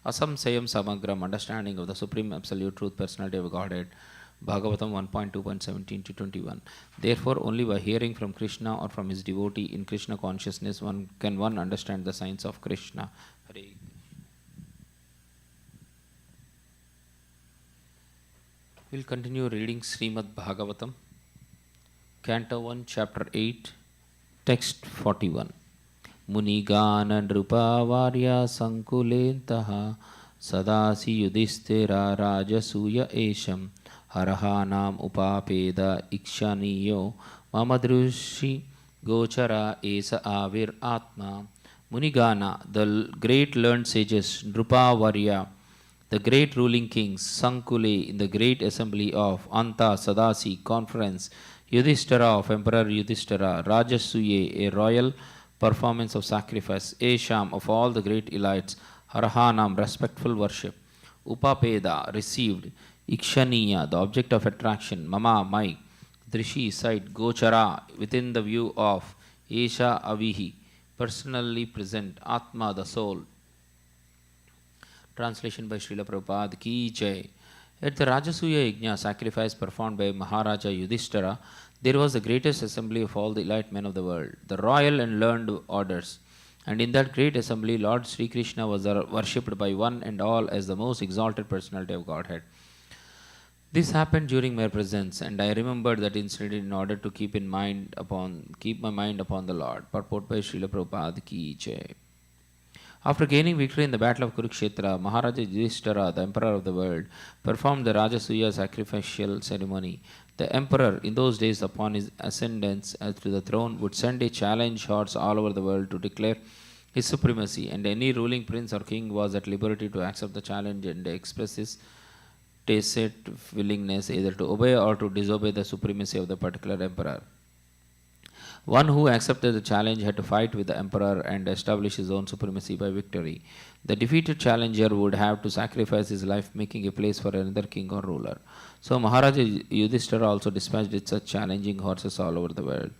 Speaker 5: Asamsayam Samagram, understanding of the Supreme Absolute Truth, Personality of Godhead. Bhagavatam 1.2.17 to 21. Therefore, only by hearing from Krishna or from his devotee in Krishna consciousness one understand the science of Krishna. Hare. We'll continue reading Srimad Bhagavatam, Canto 1, Chapter 8, Text 41. Munigana Nrupa Varya Sankulentaha Sadasi Yudhistira Rajasuya Esham Harahanam Upapeda Ikshaniyo Mamadrushi Gochara Esa Avir Atma. Munigana, the great learned sages, Nrupa Varya, the great ruling kings, Sankule in the great assembly of Anta Sadasi conference, Yudhishthira of Emperor Yudhishthira, Rajasuye, a royal performance of sacrifice, Esham of all the great elites, Harahanam, respectful worship, Upapeda, received, Ikshaniya, the object of attraction, Mama, my, Drishi, sight, Gochara, within the view of, Esha Avihi, personally present, Atma, the soul. Translation by Srila Prabhupada Ki Jai. At the Rajasuya Yajna, sacrifice performed by Maharaja Yudhishthira, there was the greatest assembly of all the elite men of the world, the royal and learned orders. And in that great assembly, Lord Sri Krishna was worshipped by one and all as the most exalted personality of Godhead. This happened during my presence, and I remembered that incident in order to keep my mind upon the Lord. Purport by Srila Prabhupada Ki Jai. After gaining victory in the battle of Kurukshetra, Maharaja Yudhishthira, the emperor of the world, performed the Rajasuya sacrificial ceremony. The emperor, in those days upon his ascendance to the throne, would send a challenge horse all over the world to declare his supremacy, and any ruling prince or king was at liberty to accept the challenge and express his tacit willingness either to obey or to disobey the supremacy of the particular emperor. One who accepted the challenge had to fight with the emperor and establish his own supremacy by victory. The defeated challenger would have to sacrifice his life, making a place for another king or ruler. So Maharaja Yudhishthira also dispatched such challenging horses all over the world.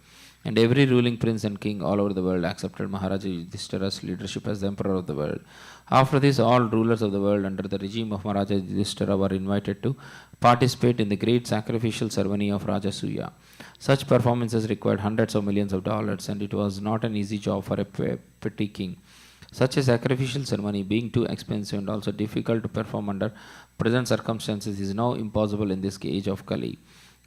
Speaker 5: And every ruling prince and king all over the world accepted Maharaja Yudhishthira's leadership as the emperor of the world. After this, all rulers of the world under the regime of Maharaja Yudhishthira were invited to participate in the great sacrificial ceremony of Rajasuya. Such performances required hundreds of millions of dollars, and it was not an easy job for a petty king. Such a sacrificial ceremony, being too expensive and also difficult to perform under present circumstances, is now impossible in this age of Kali.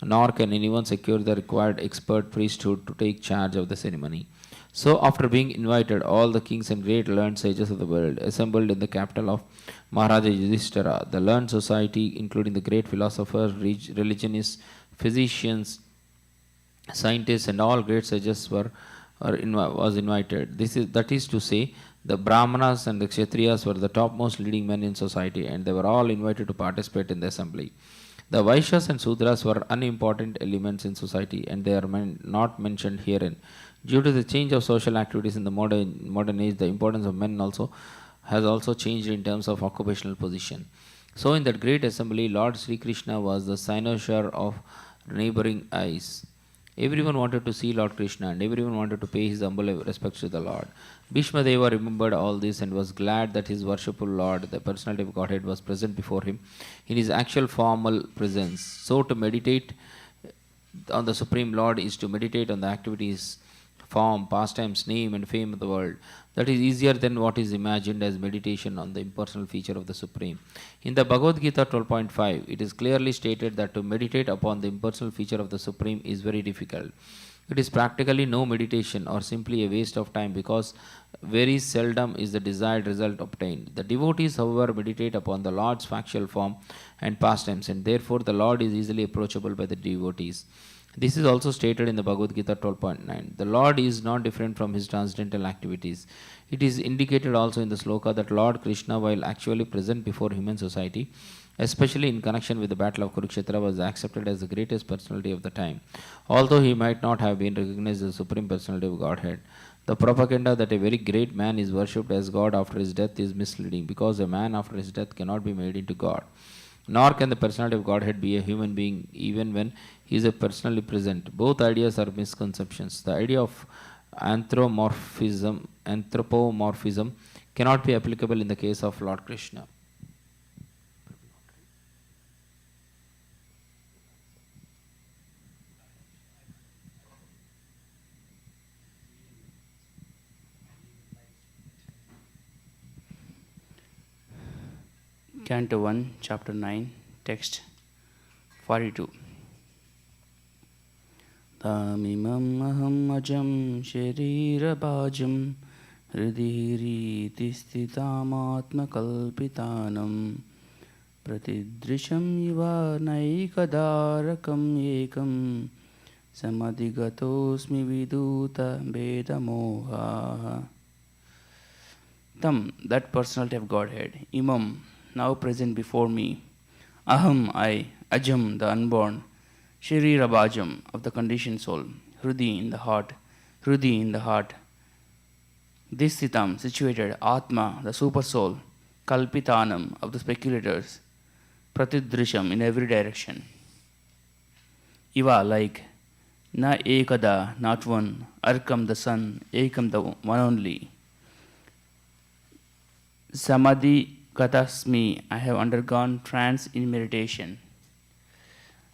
Speaker 5: Nor can anyone secure the required expert priesthood to take charge of the ceremony. So, after being invited, all the kings and great learned sages of the world assembled in the capital of Maharaja Yudhishthira. The learned society, including the great philosophers, religionists, physicians, scientists, and all great sages was invited. That is to say, the Brahmanas and the Kshatriyas were the topmost leading men in society, and they were all invited to participate in the assembly. The Vaishyas and Sudras were unimportant elements in society, and they are not mentioned herein. Due to the change of social activities in the modern age, the importance of men has also changed in terms of occupational position. So, in that great assembly, Lord Sri Krishna was the cynosure of neighboring eyes. Everyone wanted to see Lord Krishna, and everyone wanted to pay his humble respects to the Lord. Bhishma Deva remembered all this and was glad that his worshipful Lord, the personality of Godhead, was present before him in his actual formal presence. So, to meditate on the Supreme Lord is to meditate on the activities, form, pastimes, name, and fame of the world. That is easier than what is imagined as meditation on the impersonal feature of the Supreme. In the Bhagavad Gita 12.5, it is clearly stated that to meditate upon the impersonal feature of the Supreme is very difficult. It is practically no meditation or simply a waste of time because very seldom is the desired result obtained. The devotees, however, meditate upon the Lord's factual form and pastimes, and therefore the Lord is easily approachable by the devotees. This is also stated in the Bhagavad Gita 12.9. The Lord is not different from his transcendental activities. It is indicated also in the sloka that Lord Krishna, while actually present before human society, especially in connection with the battle of Kurukshetra, was accepted as the greatest personality of the time, although he might not have been recognized as the Supreme Personality of Godhead. The propaganda that a very great man is worshipped as God after his death is misleading, because a man after his death cannot be made into God. Nor can the personality of Godhead be a human being even when he is personally present. Both ideas are misconceptions. The idea of anthropomorphism cannot be applicable in the case of Lord Krishna.
Speaker 1: Canto 1, Chapter 9, Text 42. Tamimam aham ajam sharirabhajam hridhiriti sthitam atmakalpitanam pratidrisham iva naikadarakam ekam samadhigatosmi viduta bedamoha. Tam, that personality of Godhead, Imam, now present before me, Aham, I, Ajam, the unborn, Sharirabhajam, of the conditioned soul, Hrudi, in the heart, Hrudi, in the heart, Disthitam, situated, Atma, the super soul, Kalpitanam, of the speculators, Pratidrisham, in every direction. Iva, like, Na ekada, not one, Arkam, the sun, Ekam, the one only. Samadhi Katasmi, I have undergone trance in meditation.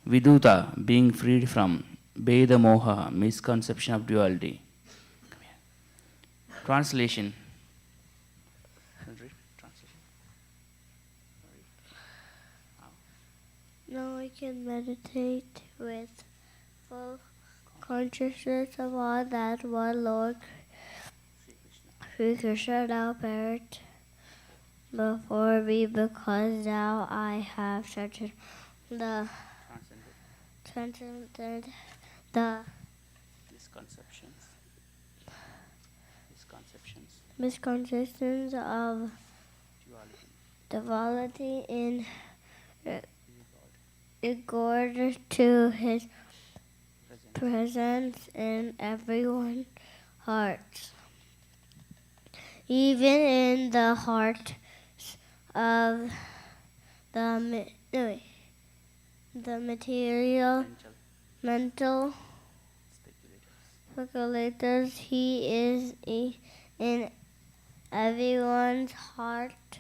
Speaker 1: Viduta, being freed from. Veda Moha, misconception of duality. Translation.
Speaker 7: Now I can meditate with full consciousness of all that one Lord Sri Krishna now appeared before me, because now I have transcended the misconceptions of duality in regard to his presence in everyone's heart, even in the heart of the material, mental speculators. He is in everyone's heart.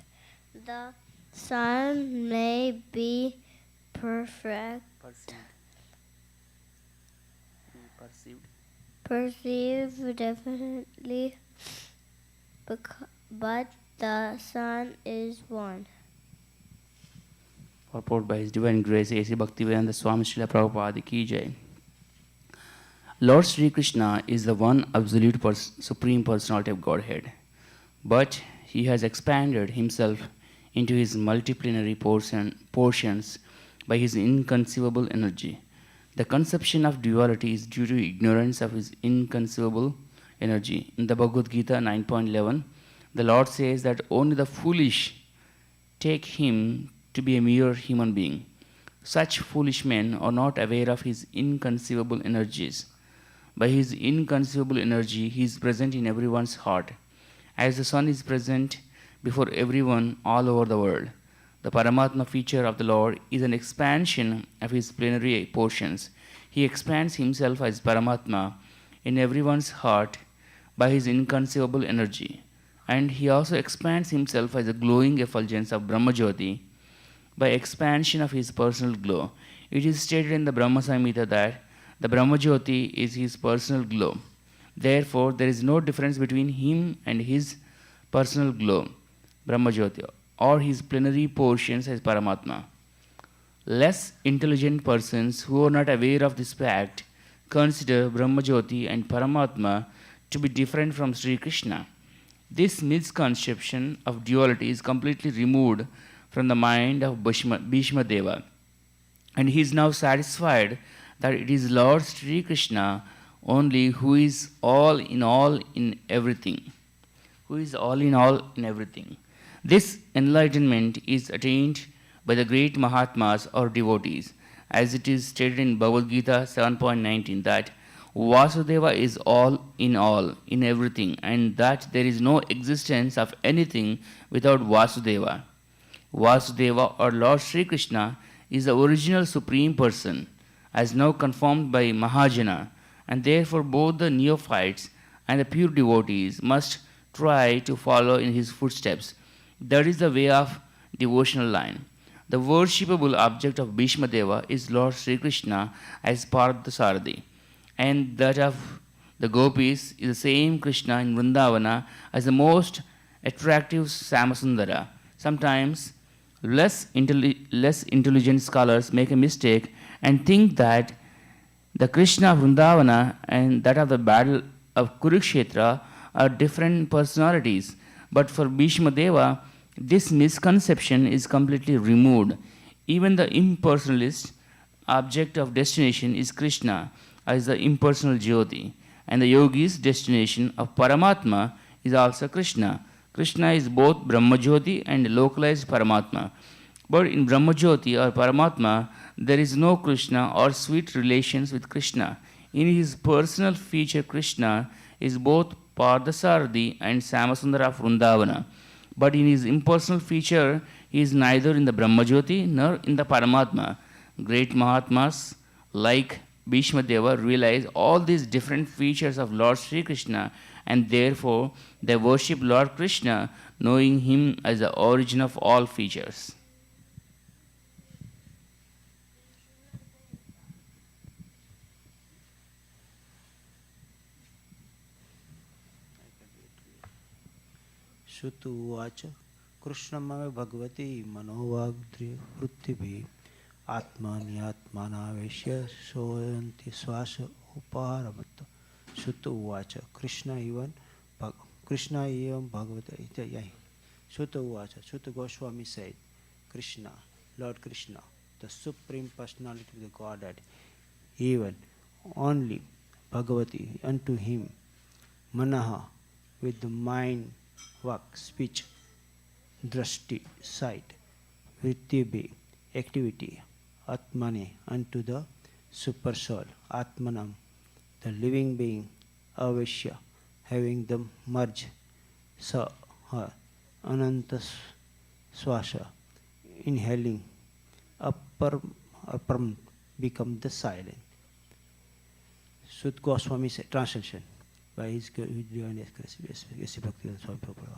Speaker 7: The sun may be perceived definitely but the Son is one.
Speaker 1: Purport by His Divine Grace A.C. Bhaktivedanta Swami Srila Prabhupada Ki Jai. Lord Sri Krishna is the one absolute supreme personality of Godhead, but He has expanded Himself into His multiplicity portions by His inconceivable energy. The conception of duality is due to ignorance of His inconceivable energy. In the Bhagavad Gita 9.11, the Lord says that only the foolish take Him to be a mere human being. Such foolish men are not aware of His inconceivable energies. By His inconceivable energy, He is present in everyone's heart. As the sun is present before everyone all over the world, the Paramatma feature of the Lord is an expansion of His plenary portions. He expands Himself as Paramatma in everyone's heart by His inconceivable energy. And He also expands Himself as a glowing effulgence of Brahmajyoti by expansion of His personal glow. It is stated in the Brahma Samhita that the Brahmajyoti is His personal glow. Therefore, there is no difference between Him and His personal glow, Brahmajyoti, or His plenary portions as Paramatma. Less intelligent persons who are not aware of this fact consider Brahmajyoti and Paramatma to be different from Sri Krishna. This misconception of duality is completely removed from the mind of Bhishma Deva, and he is now satisfied that it is Lord Sri Krishna only who is all in everything. Who is all in everything. This enlightenment is attained by the great Mahatmas or devotees, as it is stated in Bhagavad Gita 7.19 that Vasudeva is all in everything, and that there is no existence of anything without Vasudeva. Vasudeva or Lord Sri Krishna is the original Supreme Person, as now confirmed by Mahajana, and therefore both the neophytes and the pure devotees must try to follow in His footsteps. That is the way of devotional line. The worshipable object of Bhishma Deva is Lord Sri Krishna as Parthasarathi, and that of the gopis is the same Krishna in Vrindavana as the most attractive Samasundara. Sometimes less intelligent scholars make a mistake and think that the Krishna of Vrindavana and that of the battle of Kurukshetra are different personalities. But for Bhishma Deva, this misconception is completely removed. Even the impersonalist object of destination is Krishna as the impersonal Jyoti, and the yogi's destination of Paramatma is also Krishna. Krishna is both Brahmajyoti and localized Paramatma. But in Brahmajyoti or Paramatma, there is no Krishna or sweet relations with Krishna. In his personal feature, Krishna is both Parthasarathi and Samasundara of Vrindavana. But in his impersonal feature, he is neither in the Brahmajyoti nor in the Paramatma. Great Mahatmas like Bhishma Deva realize all these different features of Lord Sri Krishna, and therefore they worship Lord Krishna, knowing Him as the origin of all features.
Speaker 6: Shutuvacha Krishnamaya Bhagavati Manovagdri Prithibhi Atmanyatmanaveshya Soyanti Swasa Uparamata. Shutuvacha Krishna even Bhagavati. Shutuvacha Shuta Goswami said, Krishna, Lord Krishna, the Supreme Personality of the Godhead, even only Bhagavati unto Him, Manaha, with the mind, vak, speech, drashti, sight, vrittibhi, activity, atmane, unto the super soul, atmanam, the living being, avashya, having them merge, sa, her, ananta swasha, inhaling, aparam, become the silent. Sut Goswami translation by his divine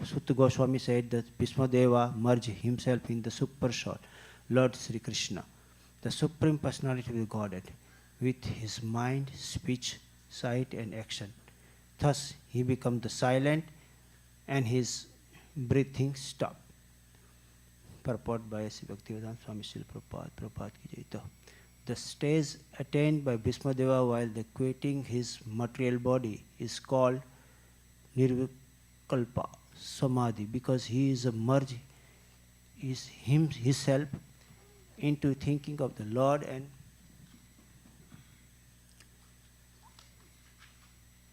Speaker 6: Sutta Goswami said that Bhishma Deva merged himself in the super soul, Lord Sri Krishna, the Supreme Personality of the Godhead, with his mind, speech, sight and action. Thus he became the silent, and his breathing stop. Purport by Sri Bhaktivedanta Swami Srila Prabhupada. Prabhupada ki jai. The stage attained by Bhismadeva while quitting his material body is called Nirvikalpa Samadhi, because he is merged himself into thinking of the Lord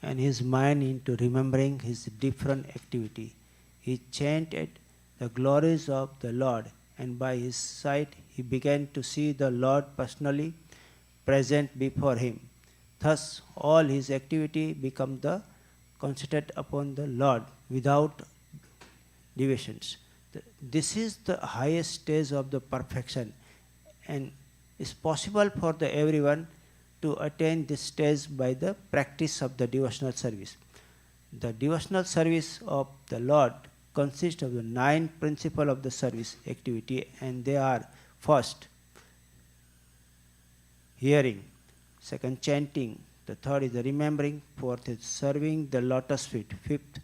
Speaker 6: and his mind into remembering his different activity. He chanted the glories of the Lord, and by his sight he began to see the Lord personally present before him. Thus all his activity become concentrated upon the Lord without deviations. This is the highest stage of the perfection, and is possible for everyone to attain this stage by the practice of the devotional service. The devotional service of the Lord consists of the 9 principles of the service activity, and they are: first, hearing; second, chanting; the third is the remembering; fourth is serving the lotus feet; fifth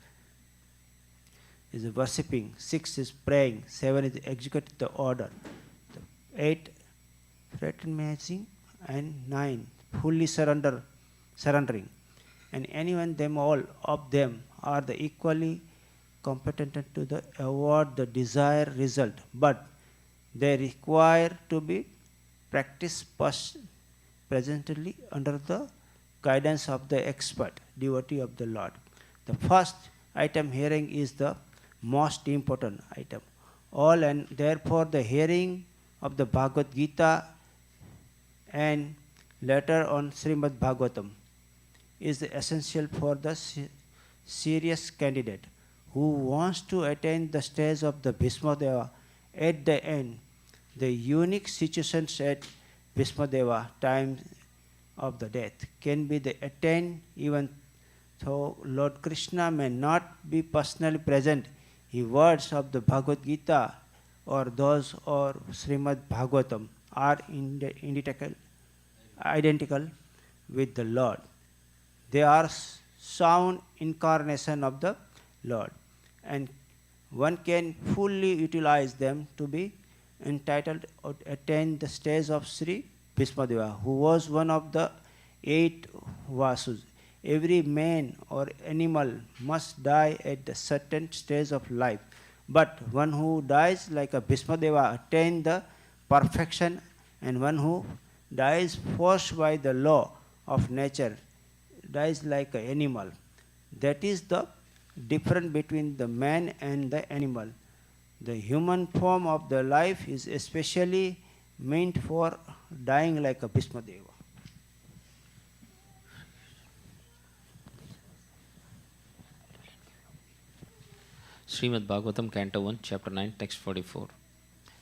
Speaker 6: is worshipping; sixth is praying; seven is executing the order; eight, fraternizing; and 9, fully surrendering. And anyone all of them are equally competent to award the desired result, but they require to be practiced presently under the guidance of the expert devotee of the Lord. The first item, hearing, is the most important item. And therefore the hearing of the Bhagavad Gita and later on Srimad Bhagavatam is essential for the serious candidate who wants to attain the stage of the Bhismadeva. At the end, the unique situations at Bhismadeva, time of the death, can be attained even though Lord Krishna may not be personally present. The words of the Bhagavad Gita or those or Srimad Bhagavatam are identical with the Lord. They are sound incarnation of the Lord, and one can fully utilize them to be entitled or attain the stage of Sri Bhismadeva, who was one of the 8 Vasus. Every man or animal must die at a certain stage of life, but one who dies like a Bhismadeva attains the perfection, and one who dies forced by the law of nature dies like an animal. That is the difference between the man and the animal. The human form of the life is especially meant for dying like a Bhismadeva.
Speaker 5: Srimad Bhagavatam, Canto 1, Chapter 9, Text 44.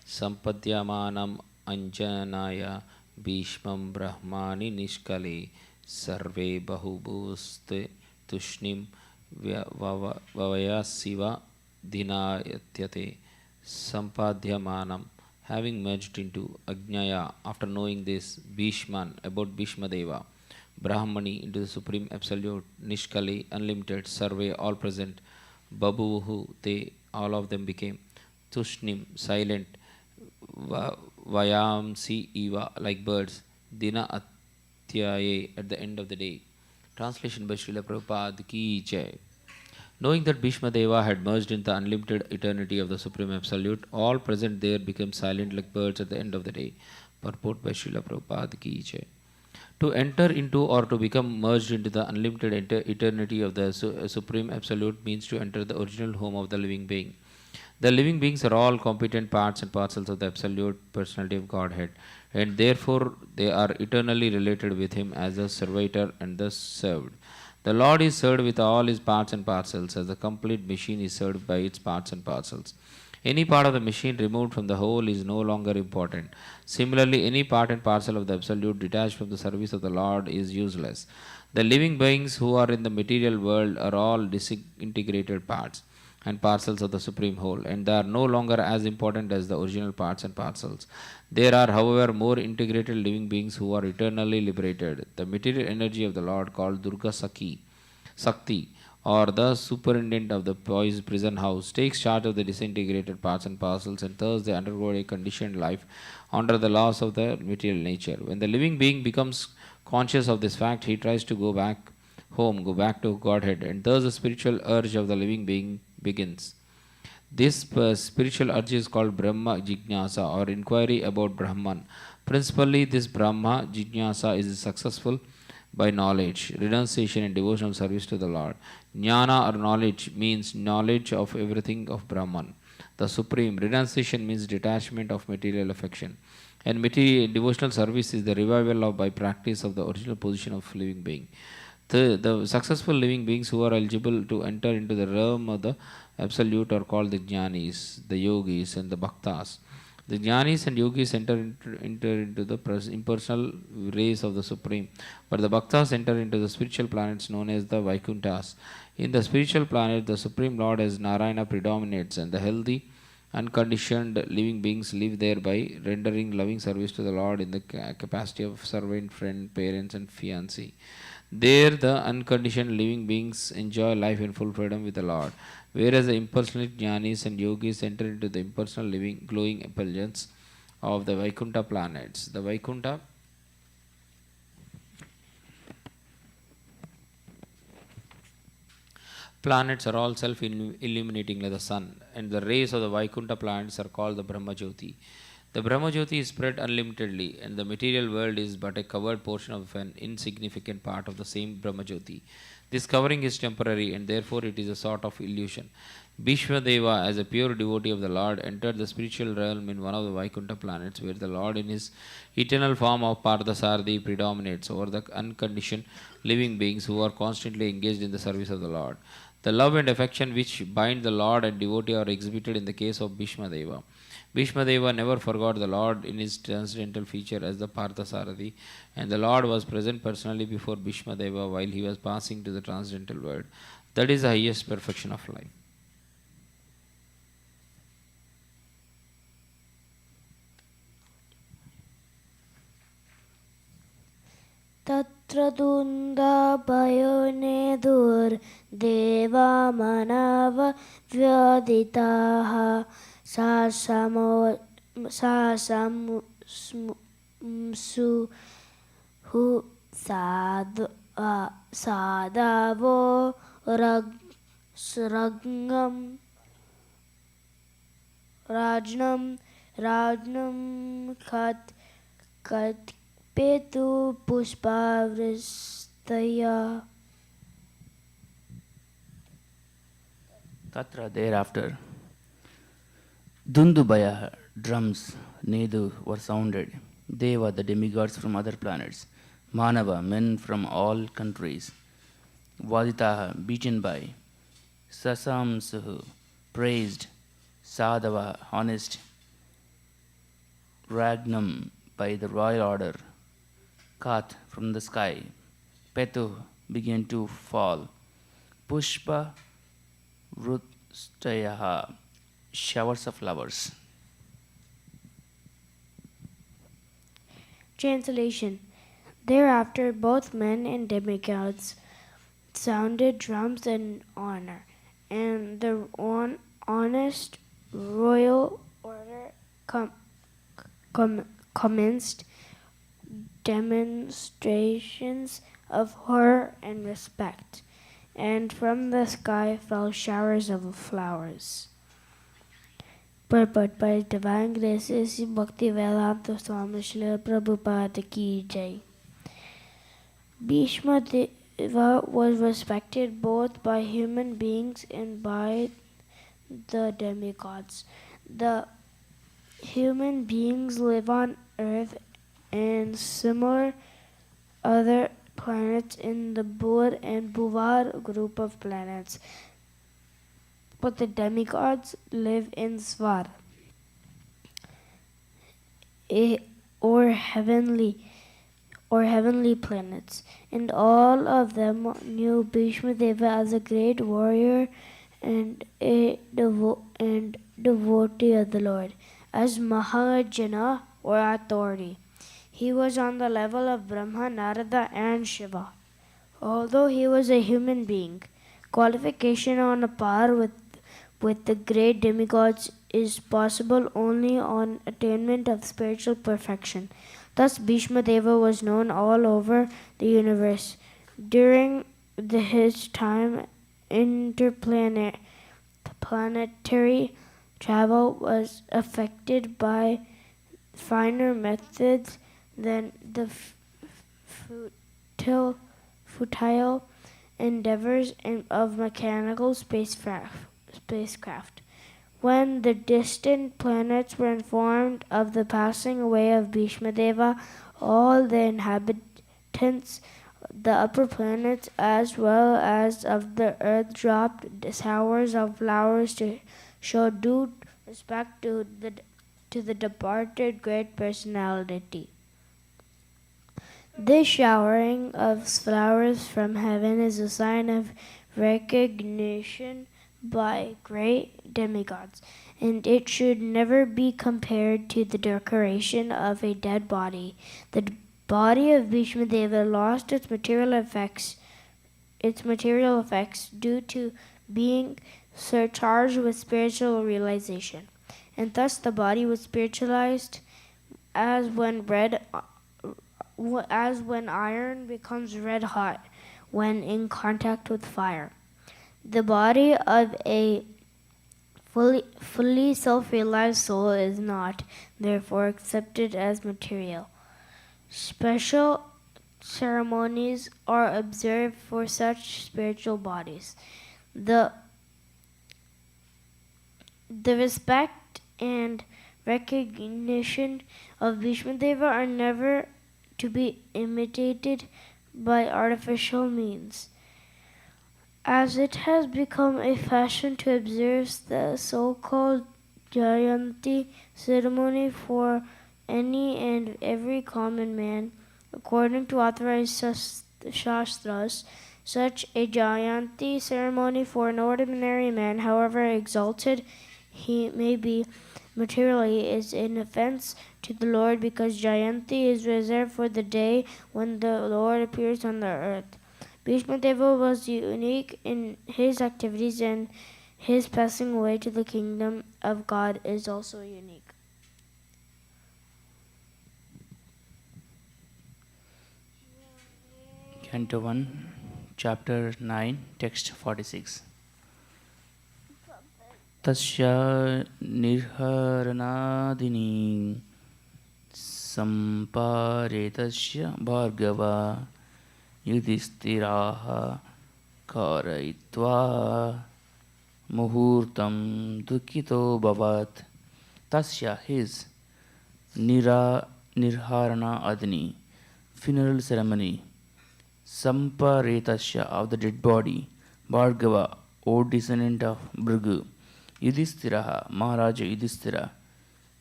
Speaker 5: Sampadyamanam anjanaya bhishmam brahmani nishkale sarve bahubhuste tushnim vavayasiva dhinayatyate. Sampadyamanam, having merged into Ajnaya, after knowing this, Bhishman, about Bhishmadeva, Brahmani, into the Supreme Absolute, Nishkali, unlimited, Sarve, all present, Babuhu, they, all of them became, Tushnim, silent, Vayamsi Eva, like birds, Dina Atyaye, at the end of the day. Translation by Srila Prabhupada Ki Jai. Knowing that Bhishma Deva had merged in the unlimited eternity of the Supreme Absolute, all present there became silent like birds at the end of the day. Purport by Srila Prabhupada Ki Jai. To enter into or to become merged into the unlimited eternity of the Supreme Absolute means to enter the original home of the living being. The living beings are all competent parts and parcels of the Absolute Personality of Godhead, and therefore they are eternally related with Him as the servitor and thus served. The Lord is served with all His parts and parcels, as the complete machine is served by its parts and parcels. Any part of the machine removed from the whole is no longer important. Similarly, any part and parcel of the Absolute detached from the service of the Lord is useless. The living beings who are in the material world are all disintegrated parts and parcels of the Supreme Whole, and they are no longer as important as the original parts and parcels. There are, however, more integrated living beings who are eternally liberated. The material energy of the Lord, called Durga Sakti, or the superintendent of the boys' prison house, takes charge of the disintegrated parts and parcels, and thus they undergo a conditioned life under the laws of the material nature. When the living being becomes conscious of this fact, he tries to go back home, go back to Godhead, and thus the spiritual urge of the living being begins. This spiritual urge is called Brahma Jignasa, or inquiry about Brahman. Principally, this Brahma Jignasa is successful by knowledge, renunciation, and devotional service to the Lord. Jnana or knowledge means knowledge of everything of Brahman, the Supreme. Renunciation means detachment of material affection. And devotional service is the revival of by practice of the original position of living being. The successful living beings who are eligible to enter into the realm of the Absolute are called the Jnanis, the Yogis, and the Bhaktas. The Jnanis and Yogis enter into the impersonal rays of the Supreme, but the Bhaktas enter into the spiritual planets known as the Vaikunthas. In the spiritual planet, the Supreme Lord as Narayana predominates, and the healthy, unconditioned living beings live there by rendering loving service to the Lord in the capacity of servant, friend, parents, and fiancé. There, the unconditioned living beings enjoy life in full freedom with the Lord, whereas the impersonal jnanis and yogis enter into the impersonal living, glowing effulgence of the Vaikuntha planets. The Vaikuntha planets are all self-illuminating like the sun, and the rays of the Vaikuntha planets are called the Brahma Jyoti. The Brahma Jyoti is spread unlimitedly, and the material world is but a covered portion of an insignificant part of the same Brahma Jyoti. This covering is temporary, and therefore it is a sort of illusion. Bhishma Deva, as a pure devotee of the Lord, entered the spiritual realm in one of the Vaikuntha planets, where the Lord in his eternal form of Parthasarathi predominates over the unconditioned living beings who are constantly engaged in the service of the Lord. The love and affection which bind the Lord and devotee are exhibited in the case of Bhishma Deva. Bhishma Deva never forgot the Lord in his transcendental feature as the Parthasarathi, and the Lord was present personally before Bhishma Deva while he was passing to the transcendental world. That is the highest perfection of life.
Speaker 7: Tatra dunda bayonedur deva manava vyaditaha sasamsu hu sadavo sragam rajnam kat Petu Pushpavristaya.
Speaker 1: Tatra, thereafter, Dundubaya, drums, Nedu were sounded. Deva, the demigods from other planets. Manava, men from all countries. Vaditaha, beaten by. Sasamsuhu, praised. Sadava, honest. Ragnam, by the royal order. Kat, from the sky. Petu, began to fall. Pushpa, Vrutstayaha, showers of flowers.
Speaker 7: Translation. Thereafter, both men and demigods sounded drums in honor, and the honest royal order commenced demonstrations of horror and respect, and from the sky fell showers of flowers. Purport by Divine Graces Bhakti Vedanta Swami Srila Prabhupada Ki Jai. Bhishma Deva was respected both by human beings and by the demigods. The human beings live on Earth and similar other planets in the Bur and Buvar group of planets. But the demigods live in Svar, or heavenly planets, and all of them knew Bhishma Deva as a great warrior and a devotee of the Lord, as Mahajana or authority. He was on the level of Brahma, Narada, and Shiva. Although he was a human being, qualification on a par with the great demigods is possible only on attainment of spiritual perfection. Thus, Bhishma Deva was known all over the universe. During his time, interplanetary travel was affected by finer methods than the futile endeavors of mechanical spacecraft. When the distant planets were informed of the passing away of Bhishma Deva, all the inhabitants, the upper planets as well as of the earth, dropped showers of flowers to show due respect to the departed great personality. This showering of flowers from heaven is a sign of recognition by great demigods, and it should never be compared to the decoration of a dead body. The body of Bhishma Deva lost its material effects due to being surcharged with spiritual realization, and thus the body was spiritualized as when iron becomes red hot when in contact with fire. The body of a fully self-realized soul is not, therefore, accepted as material. Special ceremonies are observed for such spiritual bodies. The respect and recognition of Bhishma Deva are never to be imitated by artificial means. As it has become a fashion to observe the so-called Jayanti ceremony for any and every common man, according to authorized shastras, such a Jayanti ceremony for an ordinary man, however exalted he may be materially, is an offense to the Lord, because Jayanti is reserved for the day when the Lord appears on the earth. Bhishma Deva was unique in his activities, and his passing away to the kingdom of God is also unique.
Speaker 1: Canto 1, Chapter 9, Text 46. Tasya nirharanadini samparetasya bhargava yudhistiraha karayitva muhurtam dukkito bhavat. Tasya, his, nirharana adini, funeral ceremony, samparetasya, of the dead body, bhargava, O descendant of Bhrigu, Yudhistiraha, Maharaja Yudhistira,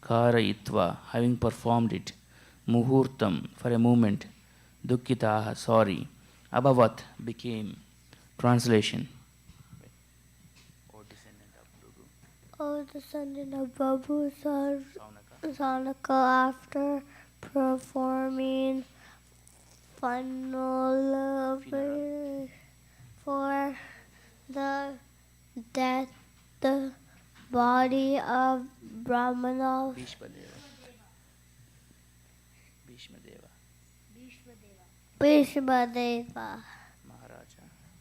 Speaker 1: Karayitva, having performed it, Muhurtam, for a moment, Dukkitaha, sorry, Abhavat, became. Translation.
Speaker 7: O descendant of Babu Saunaka, after performing funeral for the death, the body of Brahmana Bhishma Deva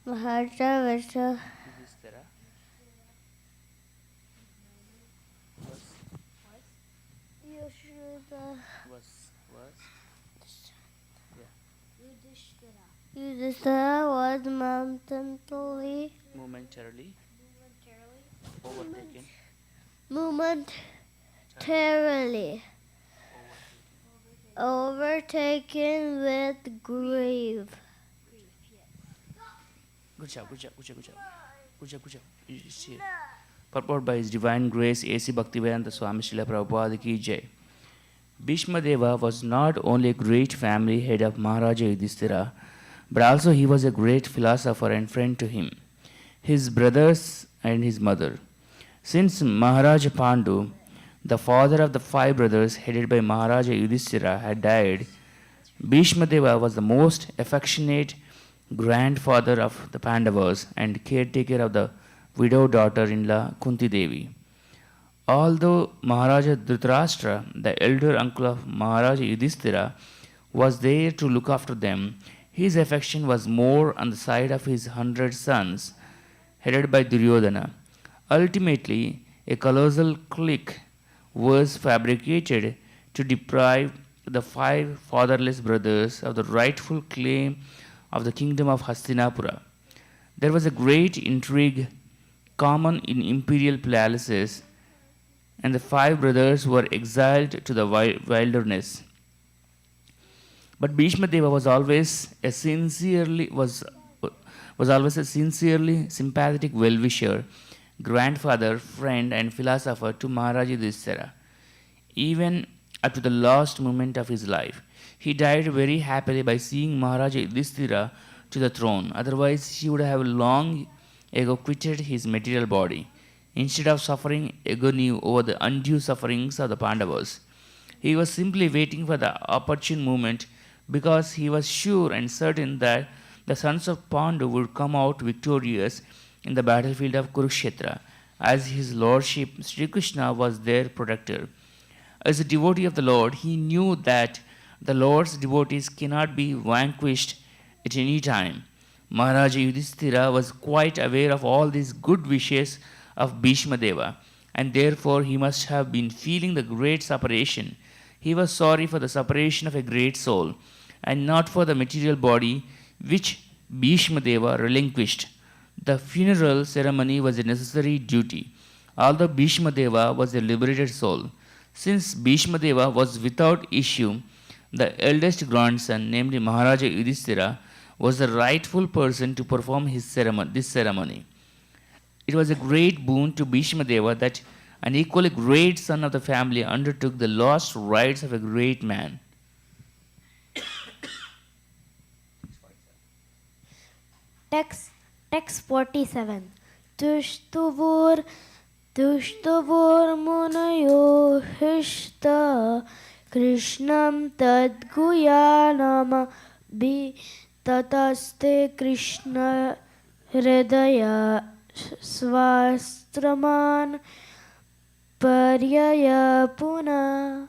Speaker 7: Maharaja Vishnu Yudhishthira was momentarily overtaken with grief.
Speaker 1: Good job. Purport by His Divine Grace A.C. Bhaktivedanta Swami Srila Prabhupada Ki Jai. Bhishma Deva was not only a great family head of Maharaja Yudhishthira, but also he was a great philosopher and friend to him, his brothers and his mother. Since Maharaja Pandu, the father of the 5 brothers headed by Maharaja Yudhishthira, had died, Bhishma Deva was the most affectionate grandfather of the Pandavas and caretaker of the widow daughter-in-law Kunti Devi. Although Maharaja Dhritarashtra, the elder uncle of Maharaja Yudhishthira, was there to look after them, his affection was more on the side of his 100 sons, headed by Duryodhana. Ultimately, a colossal clique was fabricated to deprive the 5 fatherless brothers of the rightful claim of the kingdom of Hastinapura. There was a great intrigue common in imperial palaces, and the 5 brothers were exiled to the wilderness. But Bhishma Deva was always a sincerely sympathetic well-wisher, grandfather, friend, and philosopher to Maharaja Yudhishthira. Even up to the last moment of his life, he died very happily by seeing Maharaja Yudhishthira to the throne. Otherwise, he would have long ago quitted his material body, instead of suffering agony over the undue sufferings of the Pandavas. He was simply waiting for the opportune moment, because he was sure and certain that the sons of Pandu would come out victorious in the battlefield of Kurukshetra, as his lordship Sri Krishna was their protector. As a devotee of the Lord, he knew that the Lord's devotees cannot be vanquished at any time. Maharaja Yudhishthira was quite aware of all these good wishes of Bhishma Deva, and therefore he must have been feeling the great separation. He was sorry for the separation of a great soul, and not for the material body which Bhishma Deva relinquished. The funeral ceremony was a necessary duty, although Bhishma Deva was a liberated soul. Since Bhishma Deva was without issue, the eldest grandson, namely Maharaja Yudhishthira, was the rightful person to perform this ceremony. It was a great boon to Bhishma Deva that an equally great son of the family undertook the last rites of a great man.
Speaker 7: Text 47. Tushtuvur munayo hishta Krishnam tadguyanama bi tataste Krishna hridaya svastraman paryaya punaha.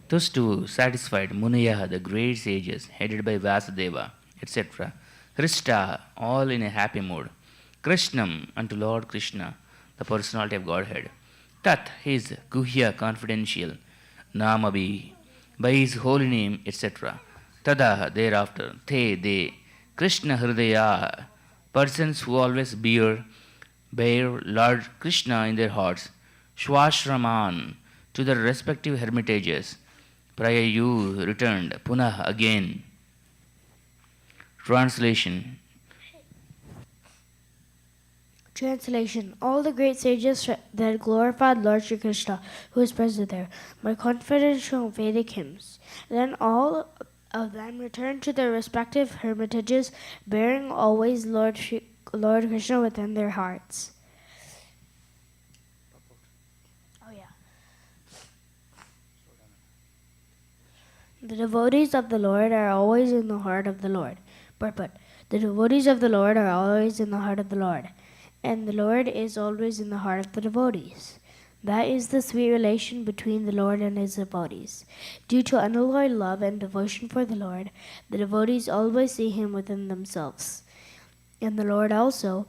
Speaker 1: Thus too satisfied Munaya, the great sages, headed by Vasudeva, etc., Hrishta, all in a happy mood, Krishnam, unto Lord Krishna, the personality of Godhead, Tat, his Guhya, confidential, Namabi, by his holy name, etc., Tada, thereafter, Te, they, Krishna Hridaya, persons who always bear Lord Krishna in their hearts, Shwashraman, to their respective hermitages, Prayayu, returned, Punah, again. Translation.
Speaker 7: All the great sages that glorified Lord Shri Krishna, who is present there, by confidential Vedic hymns. Then all of them returned to their respective hermitages, bearing always Lord Krishna within their hearts. The devotees of the Lord are always in the heart of the Lord. But the devotees of the Lord are always in the heart of the Lord, and the Lord is always in the heart of the devotees. That is the sweet relation between the Lord and his devotees. Due to unalloyed love and devotion for the Lord, the devotees always see him within themselves. And the Lord also,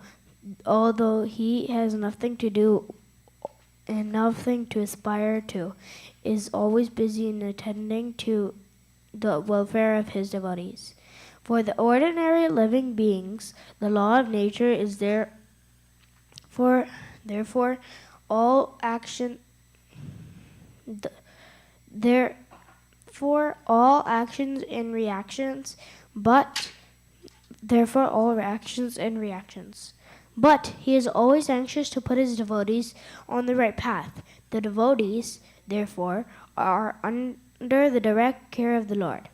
Speaker 7: although he has nothing to do and nothing to aspire to, is always busy in attending to the welfare of his devotees. For the ordinary living beings, the law of nature is therefore all actions and reactions, but he is always anxious to put his devotees on the right path. The devotees, therefore, are under the direct care of the Lord.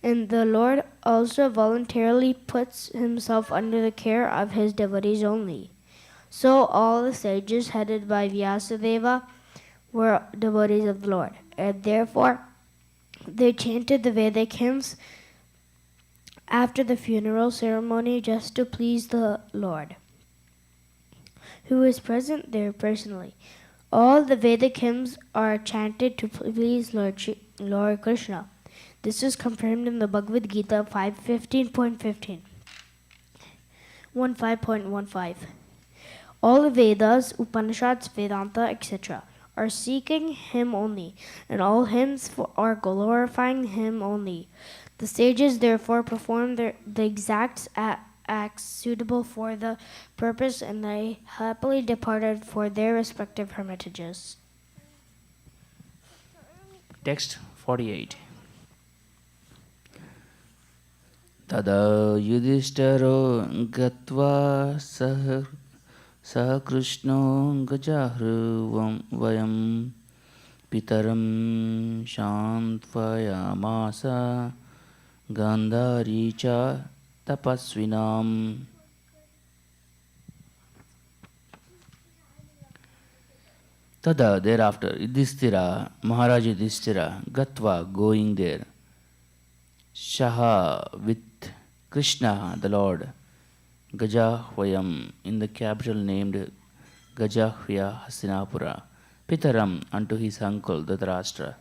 Speaker 7: And the Lord also voluntarily puts himself under the care of his devotees only. So all the sages headed by Vyasadeva were devotees of the Lord. And therefore, they chanted the Vedic hymns after the funeral ceremony just to please the Lord, who is present there personally. All the Vedic hymns are chanted to please Lord Krishna. This is confirmed in the Bhagavad Gita 5.15.15. 15.15. All the Vedas, Upanishads, Vedanta, etc. are seeking Him only, and all hymns are glorifying Him only. The sages therefore perform the exact acts suitable for the purpose, and they happily departed for their respective hermitages.
Speaker 1: Text 48. Tada yudhishtharo gatva sah krishno gajahru vayam pitaram shantvayamasa gandhari cha tapasvinam. Tada, thereafter, Yudhishthira, Maharaj Yudhishthira, Gatva, going there, Shaha, with Krishna, the Lord, Gajahvayam, in the capital named Gajahvya Hastinapura, Pitaram, unto his uncle Dhritarashtra,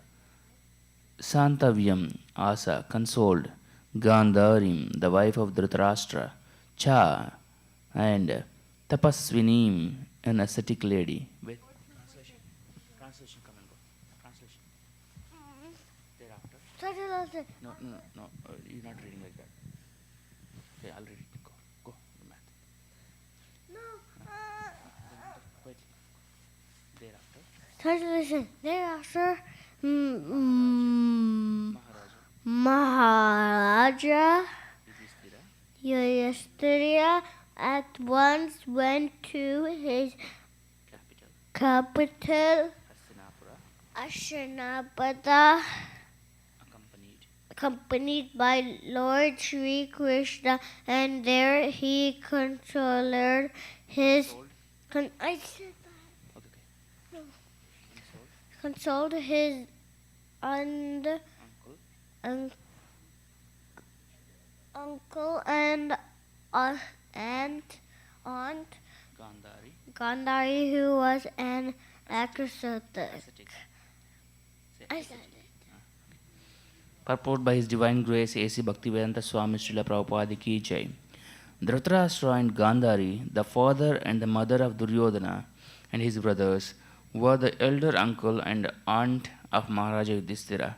Speaker 1: Santavyam, Asa, consoled, Gandharim, the wife of Dhritarashtra, Cha, and Tapasvinim, an ascetic lady. Wait. Translation, come and go. Translation. Thereafter. No, you're not reading like that. Okay, I'll read it. Go, the math. Wait. Thereafter.
Speaker 7: Translation. Thereafter, Maharaja Yudhishthira at once went to his capital Hastinapura, accompanied by Lord Sri Krishna, and there he consoled his consoled his uncle and aunt Gandhari, who was an actress. I said it.
Speaker 1: Purport by His Divine Grace A.C. Bhaktivedanta Swami Srila Prabhupada Ki Jai. Dhritarashtra and Gandhari, the father and the mother of Duryodhana and his brothers, were the elder uncle and aunt of Maharaja Yudhishthira.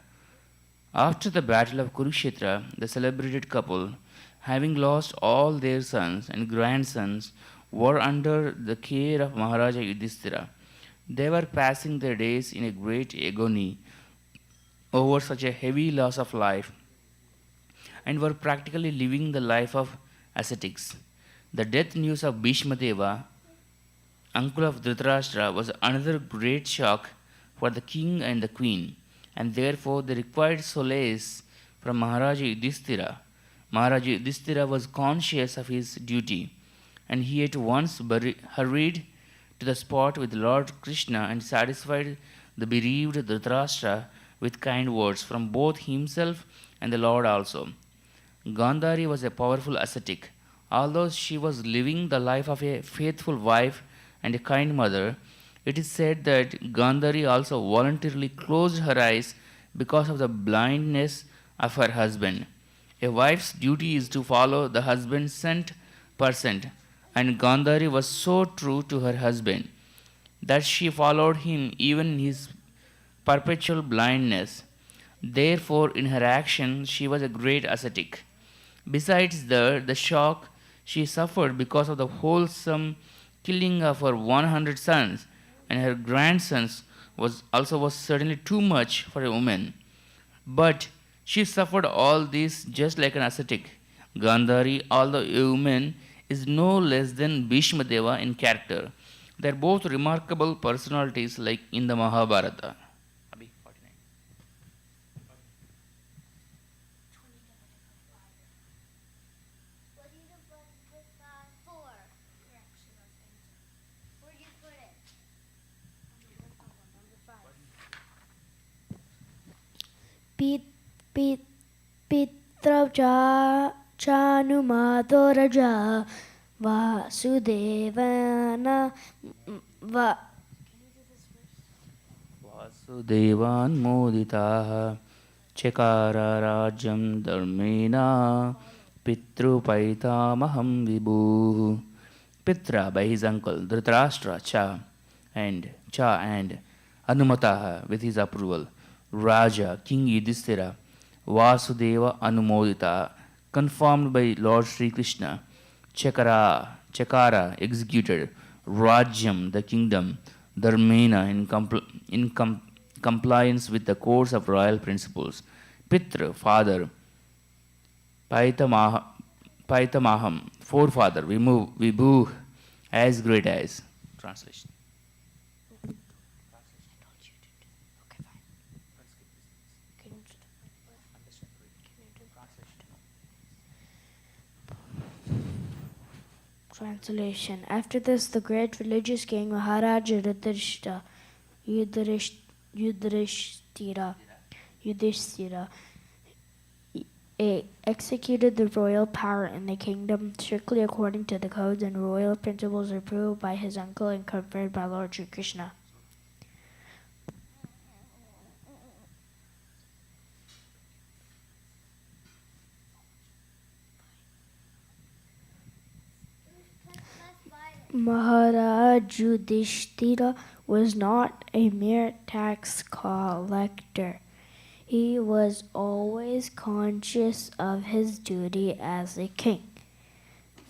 Speaker 1: After the battle of Kurukshetra, the celebrated couple, having lost all their sons and grandsons, were under the care of Maharaja Yudhishthira. They were passing their days in a great agony over such a heavy loss of life, and were practically living the life of ascetics. The death news of Bhishma Deva, uncle of Dhritarashtra, was another great shock for the king and the queen, and therefore they required solace from Maharaja Yudhishthira. Maharaja Yudhishthira was conscious of his duty, and he at once hurried to the spot with Lord Krishna and satisfied the bereaved Dhritarashtra with kind words from both himself and the Lord also. Gandhari was a powerful ascetic. Although she was living the life of a faithful wife and a kind mother, it is said that Gandhari also voluntarily closed her eyes because of the blindness of her husband. A wife's duty is to follow the husband's scent per cent, and Gandhari was so true to her husband that she followed him even in his perpetual blindness. Therefore, in her action, she was a great ascetic. Besides the shock she suffered because of the wholesome killing of her 100 sons and her grandsons was certainly too much for a woman. But she suffered all this just like an ascetic. Gandhari, although a woman, is no less than Bhishma Deva in character. They are both remarkable personalities like in the Mahabharata.
Speaker 7: Pitraja Chanumadораja Vasudevana Va
Speaker 1: Vasudevan moditaha Chekara rajam dharmena Pitru paitamaham vibhu. Pitra by his uncle Dhritarashtra and Anumataha with his approval. Raja, King Yudhishthira, Vasudeva Anumodita, confirmed by Lord Sri Krishna. Chakara executed. Rajyam, the kingdom. Dharmena, in compliance with the codes of royal principles. Pitra, father. Paitamaham, forefather. Vibhu, as great as. Translation.
Speaker 7: Translation. After this, the great religious king Maharaj Yudhishthira executed the royal power in the kingdom strictly according to the codes and royal principles approved by his uncle and confirmed by Lord Sri Krishna. Maharaj Yudhishthira was not a mere tax collector. He was always conscious of his duty as a king,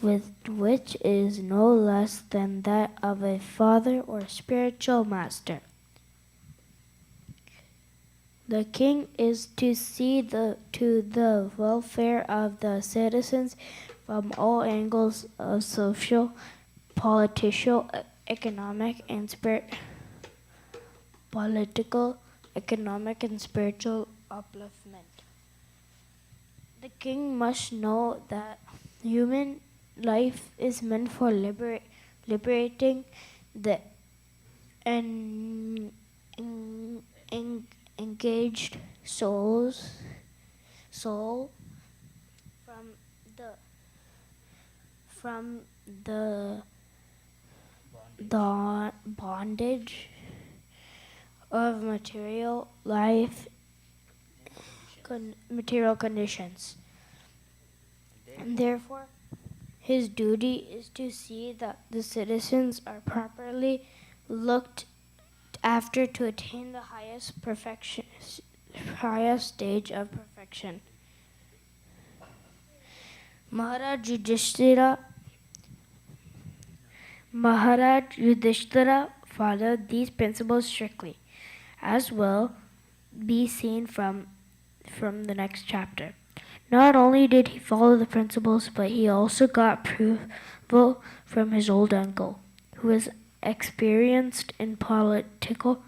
Speaker 7: which is no less than that of a father or spiritual master. The king is to see to the welfare of the citizens from all angles of social, political, economic, and spiritual upliftment. The king must know that human life is meant for liberating the engaged soul from the bondage of material life, material conditions. And therefore, his duty is to see that the citizens are properly looked after to attain the highest stage of perfection. Maharaj Yudhishthira followed these principles strictly, as will be seen from the next chapter. Not only did he follow the principles, but he also got approval from his old uncle, who was experienced in political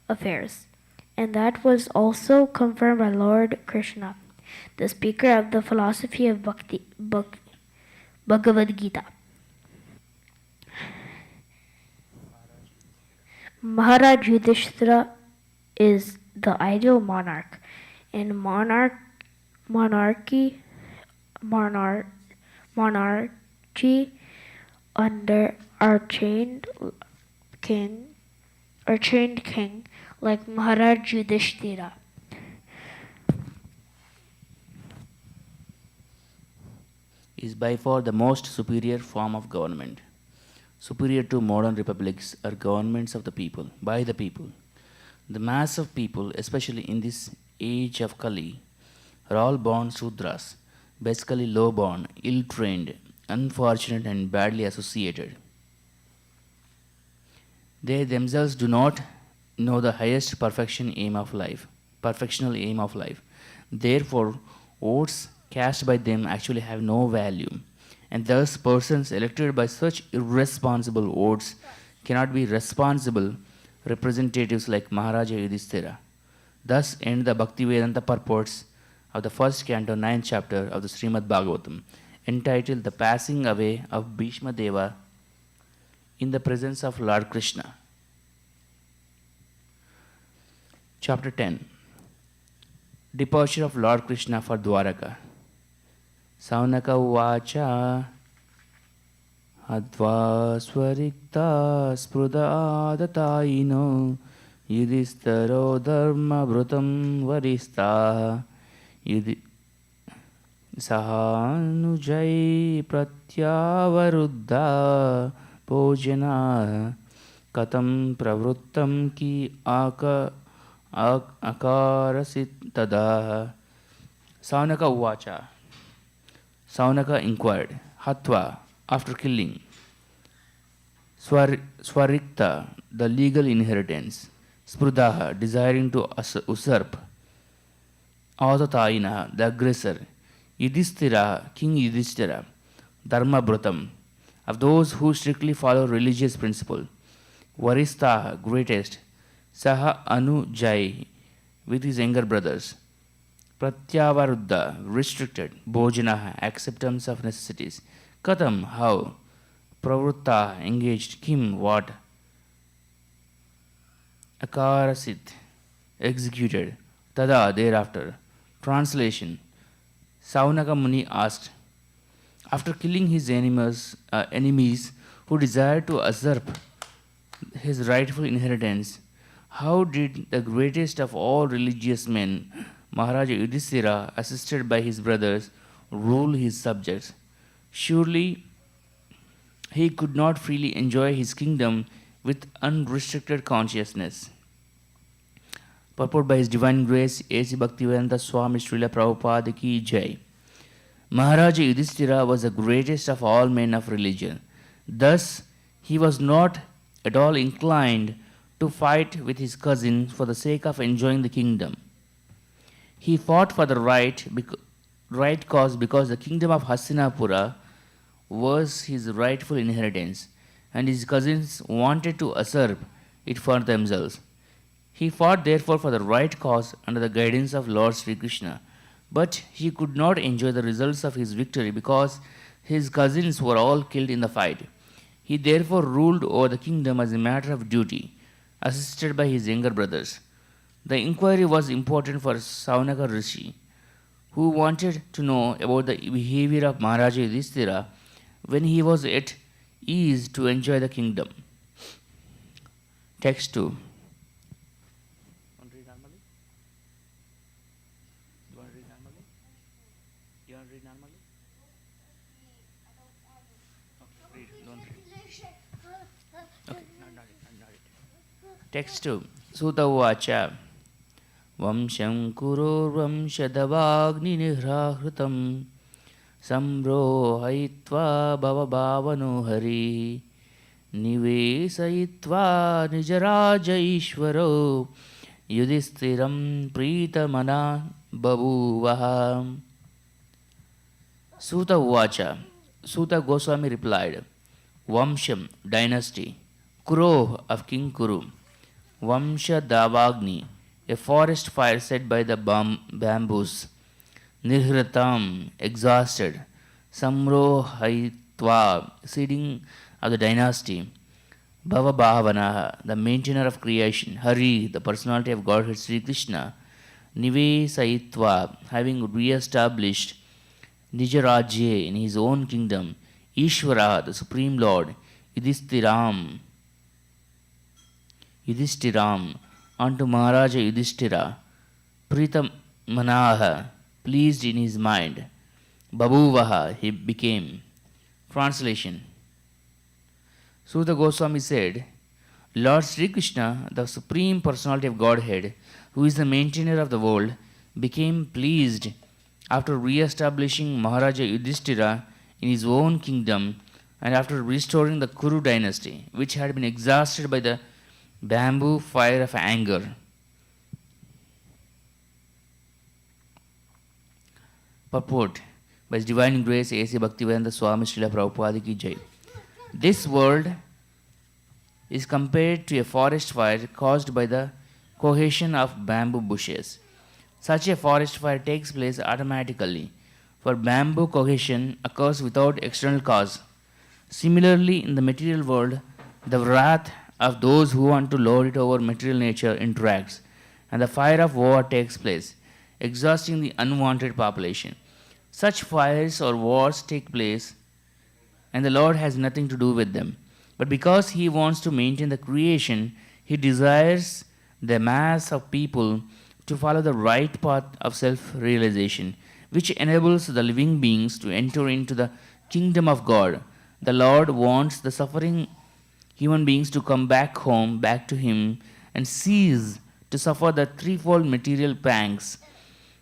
Speaker 7: affairs. And that was also confirmed by Lord Krishna, the speaker of the philosophy of Bhagavad Gita. Maharaj Yudhishthira is the ideal monarch. In monarchy under our chained king like Maharaj Yudhishthira.
Speaker 1: Is by far the most superior form of government, superior to modern republics or governments of the people, by the people. The mass of people, especially in this age of Kali, are all born Sudras, basically low-born, ill-trained, unfortunate and badly associated. They themselves do not know the highest perfectional aim of life. Therefore, votes cast by them actually have no value, and thus persons elected by such irresponsible votes cannot be responsible representatives like Maharaja Yudhishthira. Thus end the Bhaktivedanta purports of the first canto, 9th chapter of the Srimad Bhagavatam, entitled The Passing Away of Bhishma Deva in the presence of Lord Krishna. Chapter 10. Departure of Lord Krishna for Dwaraka. Saunaka Uvacha Adva Swarikta Spruda Adataino Yudhistaro Dharma Brutam Varista Sahanujai Pratyavaruddha Bhojana Katam Pravrittam Ki Akarasit Tada. Saunaka Uvacha. Saunaka inquired, Hatva, after killing, Swarikta, the legal inheritance, Sprudaha, desiring to usurp, Adatayina, the aggressor, Yudhishthira, King Yudhishthira, Dharma Brutam, of those who strictly follow religious principle, Varistha, greatest, Saha Anujai, with his younger brothers, Pratyavaruddha, restricted, Bhojana, acceptance of necessities, Katam, how, Pravritta, engaged, Kim, what, Akarasit, executed, Tada, thereafter. Translation. Saunaka Muni asked, after killing his enemies who desired to usurp his rightful inheritance, how did the greatest of all religious men, Maharaja Yudhishthira, assisted by his brothers, rule his subjects? Surely he could not freely enjoy his kingdom with unrestricted consciousness. Purport by His Divine Grace, A.C. Bhaktivedanta Swami Srila Prabhupada Ki Jai. Maharaja Yudhishthira was the greatest of all men of religion. Thus, he was not at all inclined to fight with his cousins for the sake of enjoying the kingdom. He fought for the right cause because the kingdom of Hastinapura was his rightful inheritance, and his cousins wanted to usurp it for themselves. He fought therefore for the right cause under the guidance of Lord Sri Krishna, but he could not enjoy the results of his victory because his cousins were all killed in the fight. He therefore ruled over the kingdom as a matter of duty, assisted by his younger brothers. The inquiry was important for Saunaka Rishi, who wanted to know about the behavior of Maharaja Yudhishthira when he was at ease to enjoy the kingdom. Text 2. Text 2. Suta Uvacha Vamsham Kururvamshadavagni Nihrahrutam Samrohayitva Bhavabhavano Hari Nivesayitva Nijaraja Ishvaro Yudhistiram Pritamana Babuvaha. Suta Uvacha. Suta Goswami replied, Vamsham, dynasty, Kuro of King Kuru, Vamsha Davagni, a forest fire set by the bamboos, Nirhratam, exhausted, Samrohaitva, seeding of the dynasty, Bhavabhavana, the maintainer of creation, Hari, the personality of Godhead Sri Krishna, Nivesayitva, having re-established Nijarajye in his own kingdom, Ishvara, the Supreme Lord, Yudhistiram, unto Maharaja Yudhishthira, Pritamanaha, pleased in his mind, Babuvaha, he became. Translation. Suta Goswami said, Lord Sri Krishna, the Supreme Personality of Godhead, who is the maintainer of the world, became pleased after re-establishing Maharaja Yudhishthira in his own kingdom and after restoring the Kuru dynasty, which had been exhausted by the bamboo fire of anger. Purport by His Divine Grace, A.C. Bhaktivedanta Swami Srila Prabhupada Ki Jai. This world is compared to a forest fire caused by the cohesion of bamboo bushes. Such a forest fire takes place automatically, for bamboo cohesion occurs without external cause. Similarly, in the material world, the wrath of those who want to lord it over material nature interacts, and the fire of war takes place, exhausting the unwanted population. Such fires or wars take place, and the Lord has nothing to do with them. But because He wants to maintain the creation, He desires the mass of people to follow the right path of self realization, which enables the living beings to enter into the kingdom of God. The Lord wants the suffering human beings to come back home, back to Him, and cease to suffer the threefold material pangs.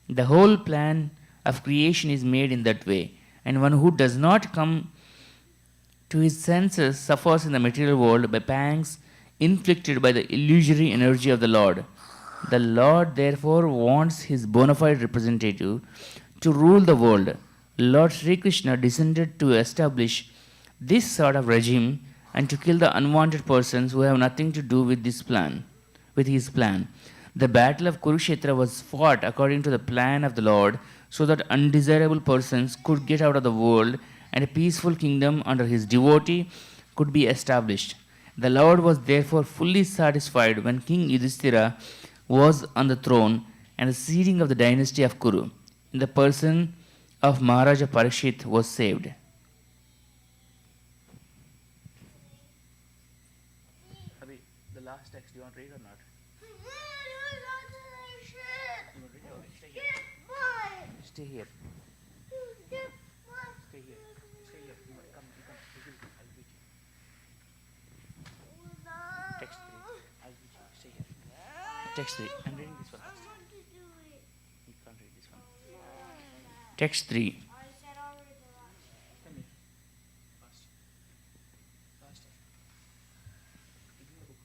Speaker 1: The whole plan of creation is made in that way, and one who does not come to his senses suffers in the material world by pangs inflicted by the illusory energy of the Lord. The Lord therefore wants His bona fide representative to rule the world. Lord Sri Krishna descended to establish this sort of regime and to kill the unwanted persons who have nothing to do with this plan, with his plan. The battle of Kurukshetra was fought according to the plan of the Lord, so that undesirable persons could get out of the world and a peaceful kingdom under his devotee could be established. The Lord was therefore fully satisfied when King Yudhishthira was on the throne and the seeding of the dynasty of Kuru, in the person of Maharaja Parikshit, was saved. The last text, do you want to read or not? Stay here. Stay here. Stay here. Come. I'll beat you. Text 3. I'll beat you. Stay here. Text 3. I'm reading this one. You can't read this one. Text 3. Come here. Fast. Faster. Give me the book.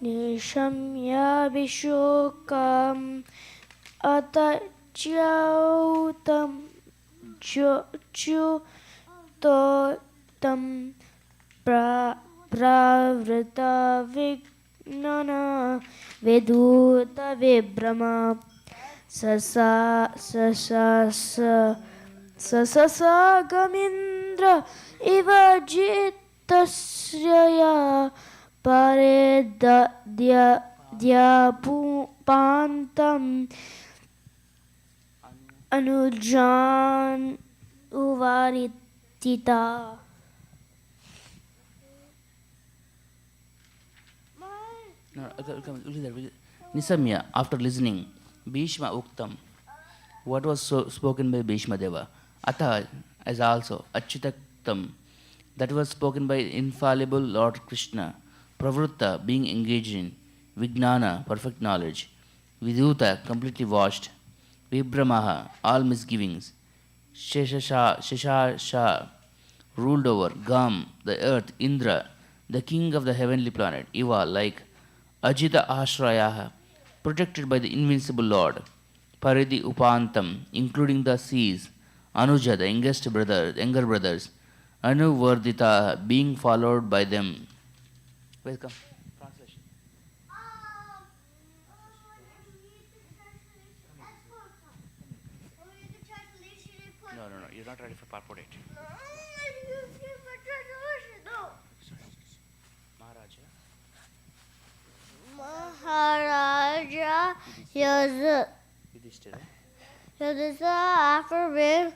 Speaker 7: Nishamyabhishokam atachyautam chutotam pravrita vignana veduta vibrama sasagamindra iva jitasya pare dyapantam anujan uvaritita.
Speaker 1: Nisamya, after listening, Bhishma Uktam, what was spoken by Bhishma Deva, Atha, as also, Achyutaktam, that was spoken by infallible Lord Krishna, Pravritta, being engaged in, Vijnana, perfect knowledge, Viduta, completely washed, Vibramaha, all misgivings, Sheshasha, ruled over, Gam, the earth, Indra, the king of the heavenly planet, Iva, like Ajita Ashrayaha, protected by the invincible Lord, Paridi Upantam, including the seas, Anuja, the younger brothers, Anuvardita, being followed by them. Welcome. Translation. No, you're not ready for purport 8.
Speaker 7: Maharaja Yudhishthira, after being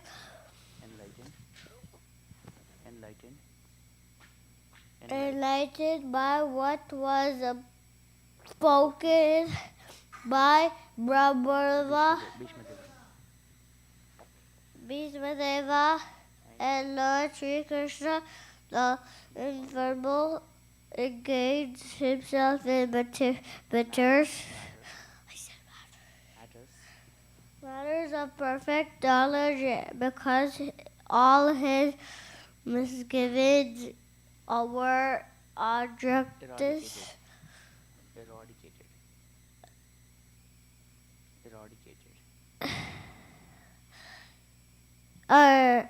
Speaker 7: enlightened by what was spoken by Bhishmadeva and Lord Sri Krishna, the infallible, engaged himself in matters of perfect knowledge, because all his misgivings were eradicated. er,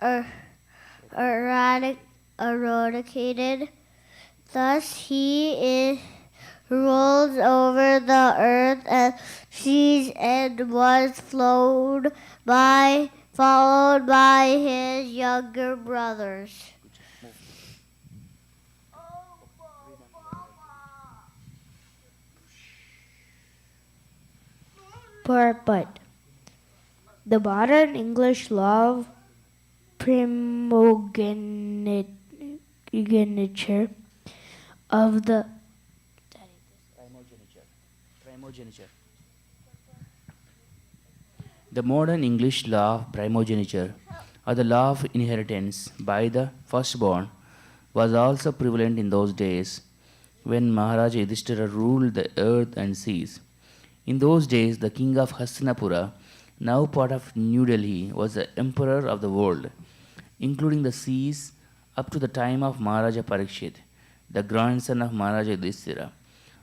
Speaker 7: er, eradicated. Thus he is ruled over the earth and seas and was followed by his younger brothers.
Speaker 8: But the modern English law of primogeniture of the
Speaker 1: Primogeniture. The modern English law of primogeniture, or the law of inheritance by the firstborn, was also prevalent in those days when Maharaja Yudhishthira ruled the earth and seas. In those days, the king of Hastinapura, now part of New Delhi, was the emperor of the world, including the seas up to the time of Maharaja Parikshit, the grandson of Maharaja Yudhishthira.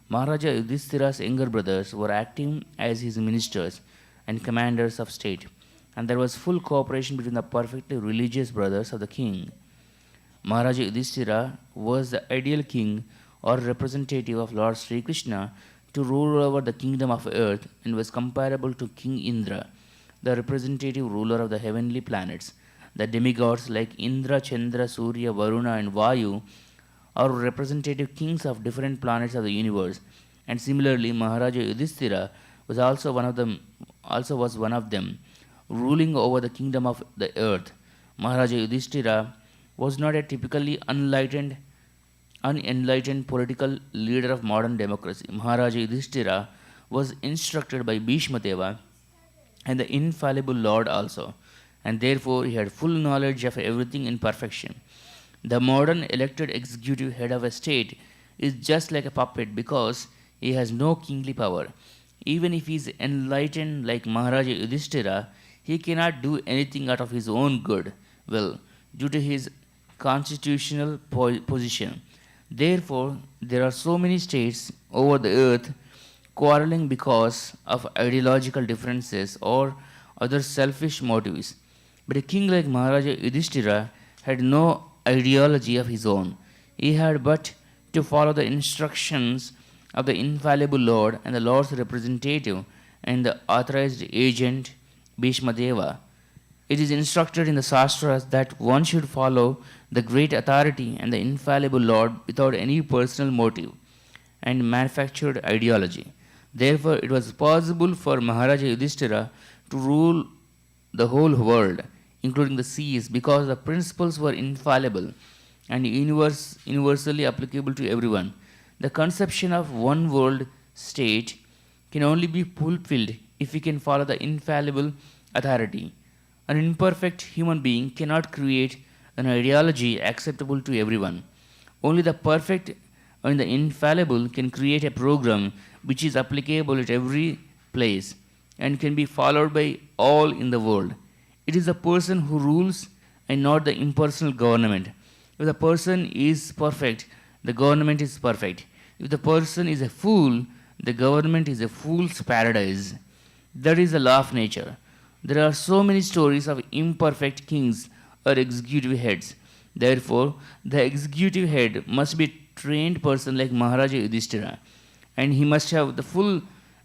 Speaker 1: Maharaja Yudhishthira's younger brothers were acting as his ministers and commanders of state, and there was full cooperation between the perfectly religious brothers of the king. Maharaja Yudhishthira was the ideal king or representative of Lord Sri Krishna to rule over the kingdom of earth and was comparable to King Indra, the representative ruler of the heavenly planets. The demigods like Indra, Chandra, Surya, Varuna, and Vayu are representative kings of different planets of the universe. And similarly, Maharaja Yudhishthira was also one of them, ruling over the kingdom of the earth. Maharaja Yudhishthira was not a typically unenlightened political leader of modern democracy. Maharaja Yudhishthira was instructed by Bhishma Deva and the infallible Lord also, and therefore he had full knowledge of everything in perfection. The modern elected executive head of a state is just like a puppet because he has no kingly power. Even if he is enlightened like Maharaja Yudhishthira, he cannot do anything out of his own good will due to his constitutional position. Therefore, there are so many states over the earth quarreling because of ideological differences or other selfish motives. But a king like Maharaja Yudhishthira had no ideology of his own. He had but to follow the instructions of the infallible Lord and the Lord's representative and the authorized agent Bhishma Deva. It is instructed in the Shastras that one should follow the great authority and the infallible Lord without any personal motive and manufactured ideology. Therefore, it was possible for Maharaja Yudhishthira to rule the whole world, including the seas, because the principles were infallible and universally applicable to everyone. The conception of one world state can only be fulfilled if we can follow the infallible authority. An imperfect human being cannot create an ideology acceptable to everyone. Only the perfect and the infallible can create a program which is applicable at every place and can be followed by all in the world. It is the person who rules and not the impersonal government. If the person is perfect, the government is perfect. If the person is a fool, the government is a fool's paradise. That is the law of nature. There are so many stories of imperfect kings or executive heads. Therefore, the executive head must be a trained person like Maharaja Yudhishthira, and he must have the full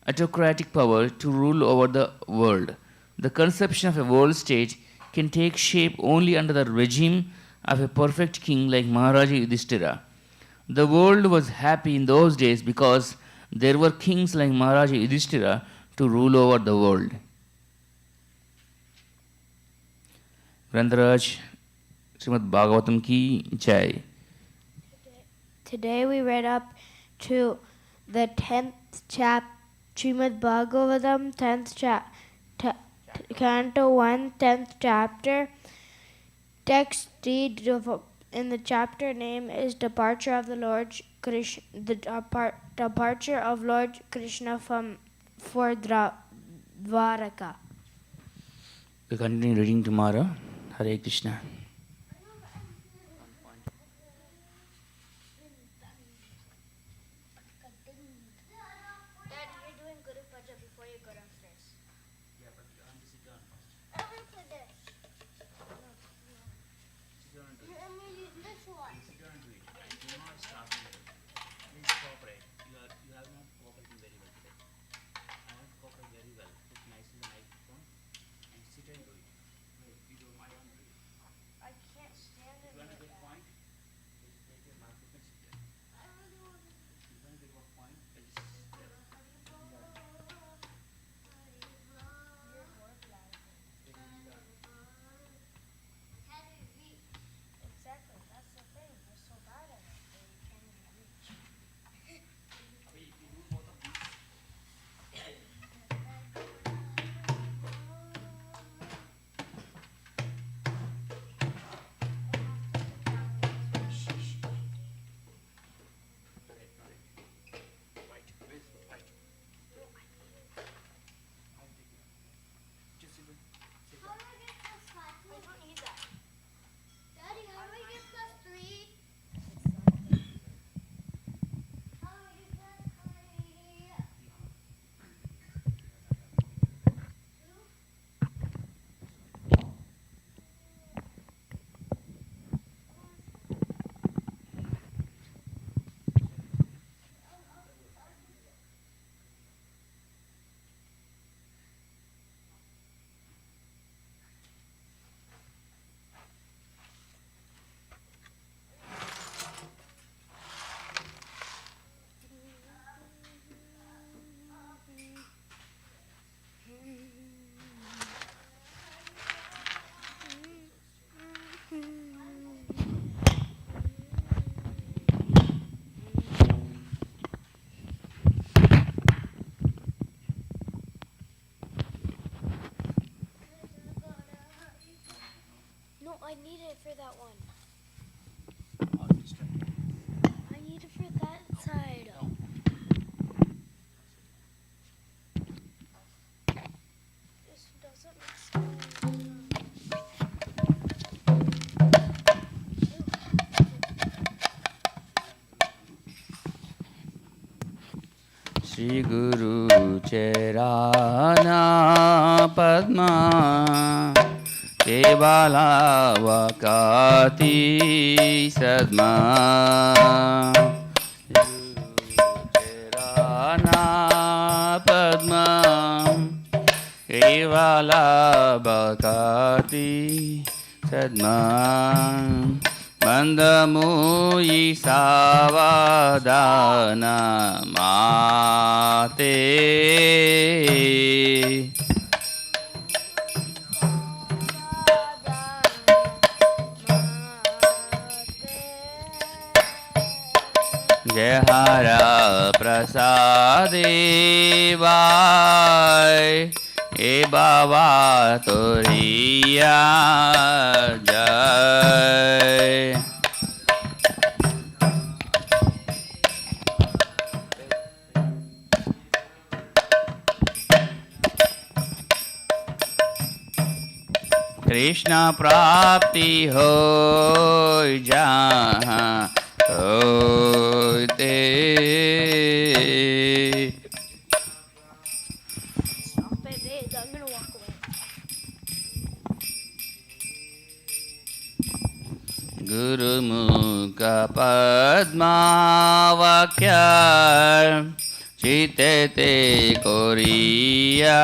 Speaker 1: autocratic power to rule over the world. The conception of a world state can take shape only under the regime of a perfect king like Maharaja Yudhishthira. The world was happy in those days because there were kings like Maharaja Yudhishthira to rule over the world. Grantaraj Srimad Bhagavatam ki jai.
Speaker 8: Today we read up to the 10th chapter, Srimad Bhagavatam, 10th Canto 1, 10th chapter. Text read in the chapter name is Departure of the Lord Krishna, the departure of Lord Krishna for Dwaraka.
Speaker 1: We continue reading tomorrow. Hare Krishna.
Speaker 8: Dad, you're doing Guru Puja before you go downstairs. Yeah, but you have to sit down first. No, I need it for that one. I need it for that side. This doesn't make sense.
Speaker 1: Shri Guru Charana Padma Kevala Vakati Sadma Charana Padma Kevala Vakati Sadma Mandamui Savadana Mate Jehara Prasade Vai E Baba Toriya Jai Krishna Prapti Hoy Jahan Hoite
Speaker 8: Stop it, I'm gonna walk away.
Speaker 1: Guru Mukha Padma Vakya Chitete Koriya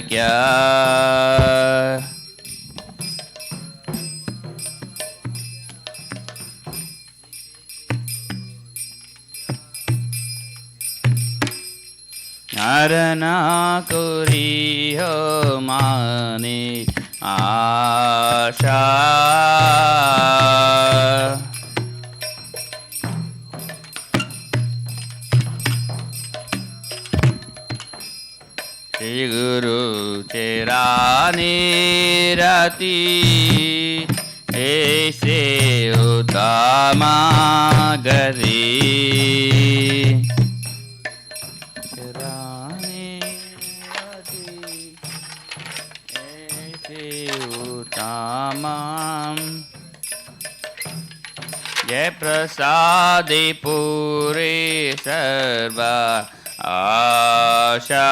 Speaker 1: Kya Narana Kuriyo Mani Asha Shri Guru Charani Rati Aise Uttama Gati Charani Rati Aise Uttama Jai Prasadi Puri Sarva Asha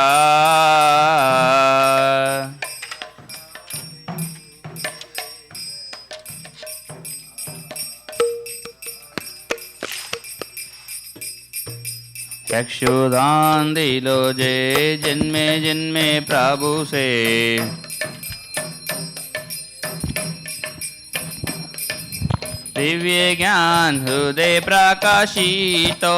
Speaker 1: चक्षुदान दिलो जे जन्मे जन्मे प्रभु से दिव्य ज्ञान हृदय प्रकाशितो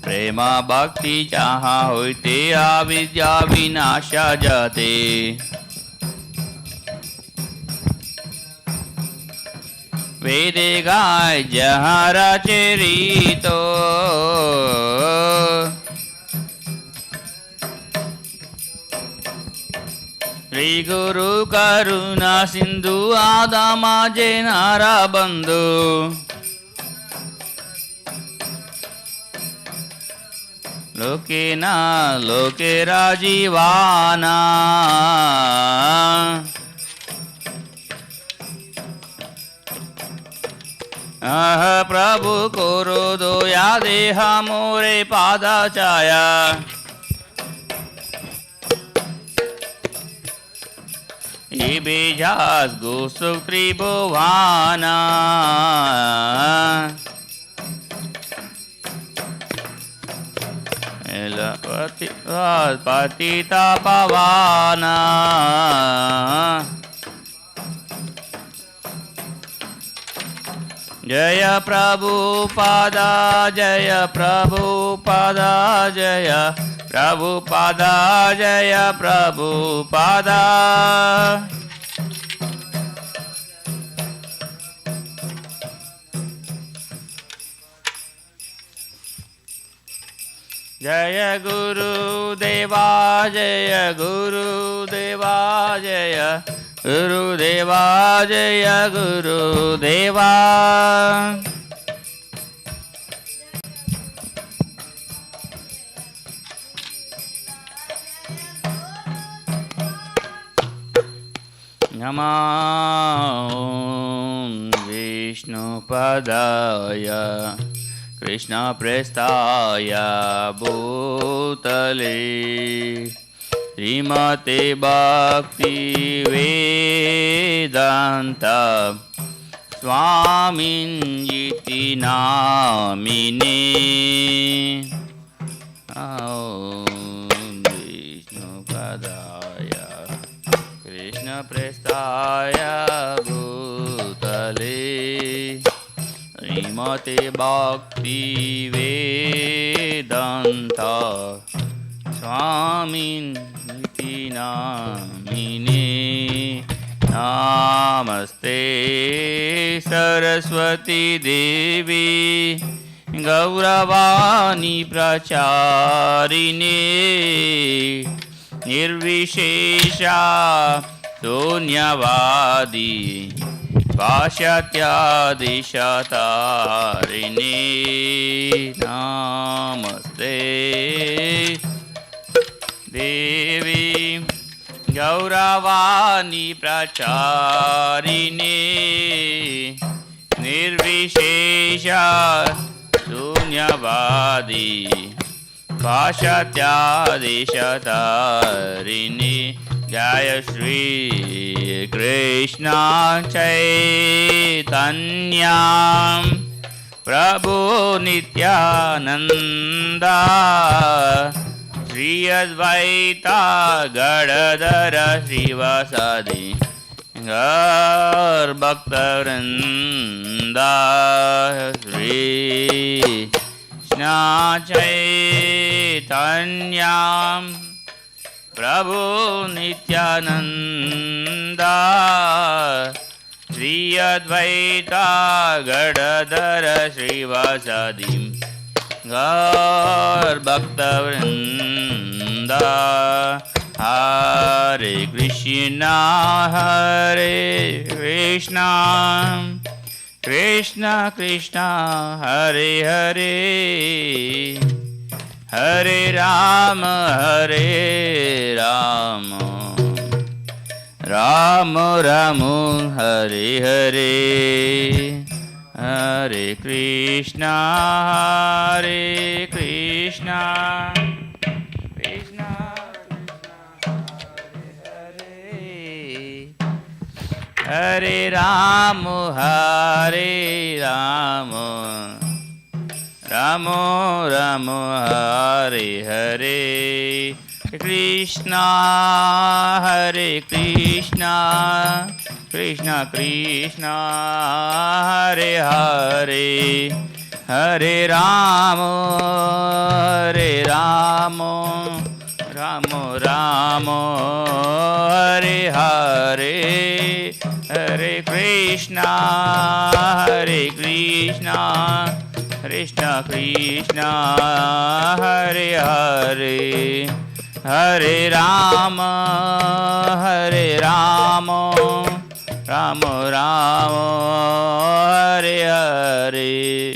Speaker 1: प्रेम भक्ति जहाँ होते अविद्या विनाश जाते वेदे गाय जहाँ रचरितो श्री गुरु करुणा सिंधु आदामा जेनारा बंधु लोके ना लोके राजीवाना आह प्रभु कोरो दोया देहा मोरे पादा चाया Ibijas gusuk tribhuwana patita pavana Jaya Prabhupada Jaya Prabhupada Jaya Prabhupada Jaya Prabhupada Jaya Guru Deva Jaya Guru Deva Jaya Guru Deva Jaya Guru Deva Namo Vishnu Padaya Krishna Prestaya Bhutale Srimate Bhakti Vedanta Swamin Yiti Namine Om Vishnu Padaya Krishna Prestaya Bhutale Srimate Bhakti Vedanta Swamin Niti Namine Namaste Saraswati Devi Gauravani Pracharine Nirvishesha Sunyavadi Pashatyadishatarine Namaste Devi Gauravani Pracharine Nirvishesha Sunyavadi Pashatyadishatarine Jaya Shri Krishna Chaitanya Prabhu Nityananda Shri Advaita Gadadhara Srivasadi Gaur Bhakta Vrinda Shri Krishna Chaitanya Prabhu Nityananda Shri Advaita Gadadhara Srivasadi Gaur Bhakta Vrinda Hare Krishna Krishna Krishna Hare Hare Hare Rama Rama Rama Hare Hare Hare Krishna Krishna Krishna Hare Hare Hare Rama, Hare Rama, Rama Rama, Hare Hare, Krishna, Hare Krishna, Krishna Krishna, Hare Hare, Hare Rama, Hare Rama, Rama Rama, Hare Hare, Hare Krishna, Hare Krishna, Krishna Krishna, Hare Hare, Hare Rama, Hare Rama, Rama Rama, Hare Hare.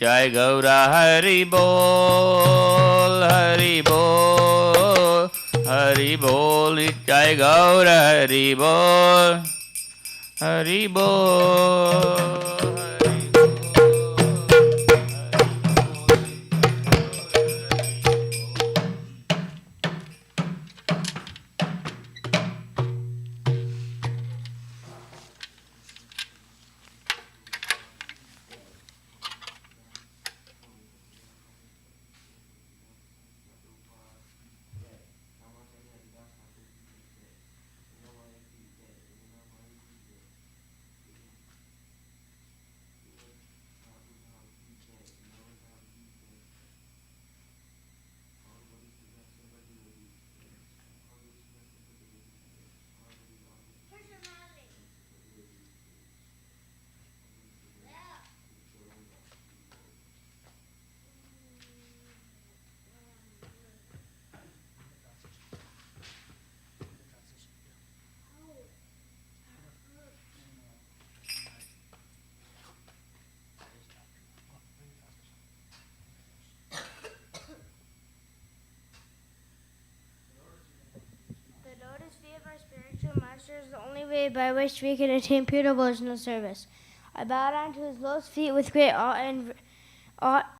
Speaker 1: Jai Gaura Hari Bol, Hari Bol, Hari Bol, Jai Gaura Hari Bol, Hari Bol.
Speaker 8: The lotus feet of our spiritual master is the only way by which we can attain pure devotional service. I bow down to his lotus feet with great awe and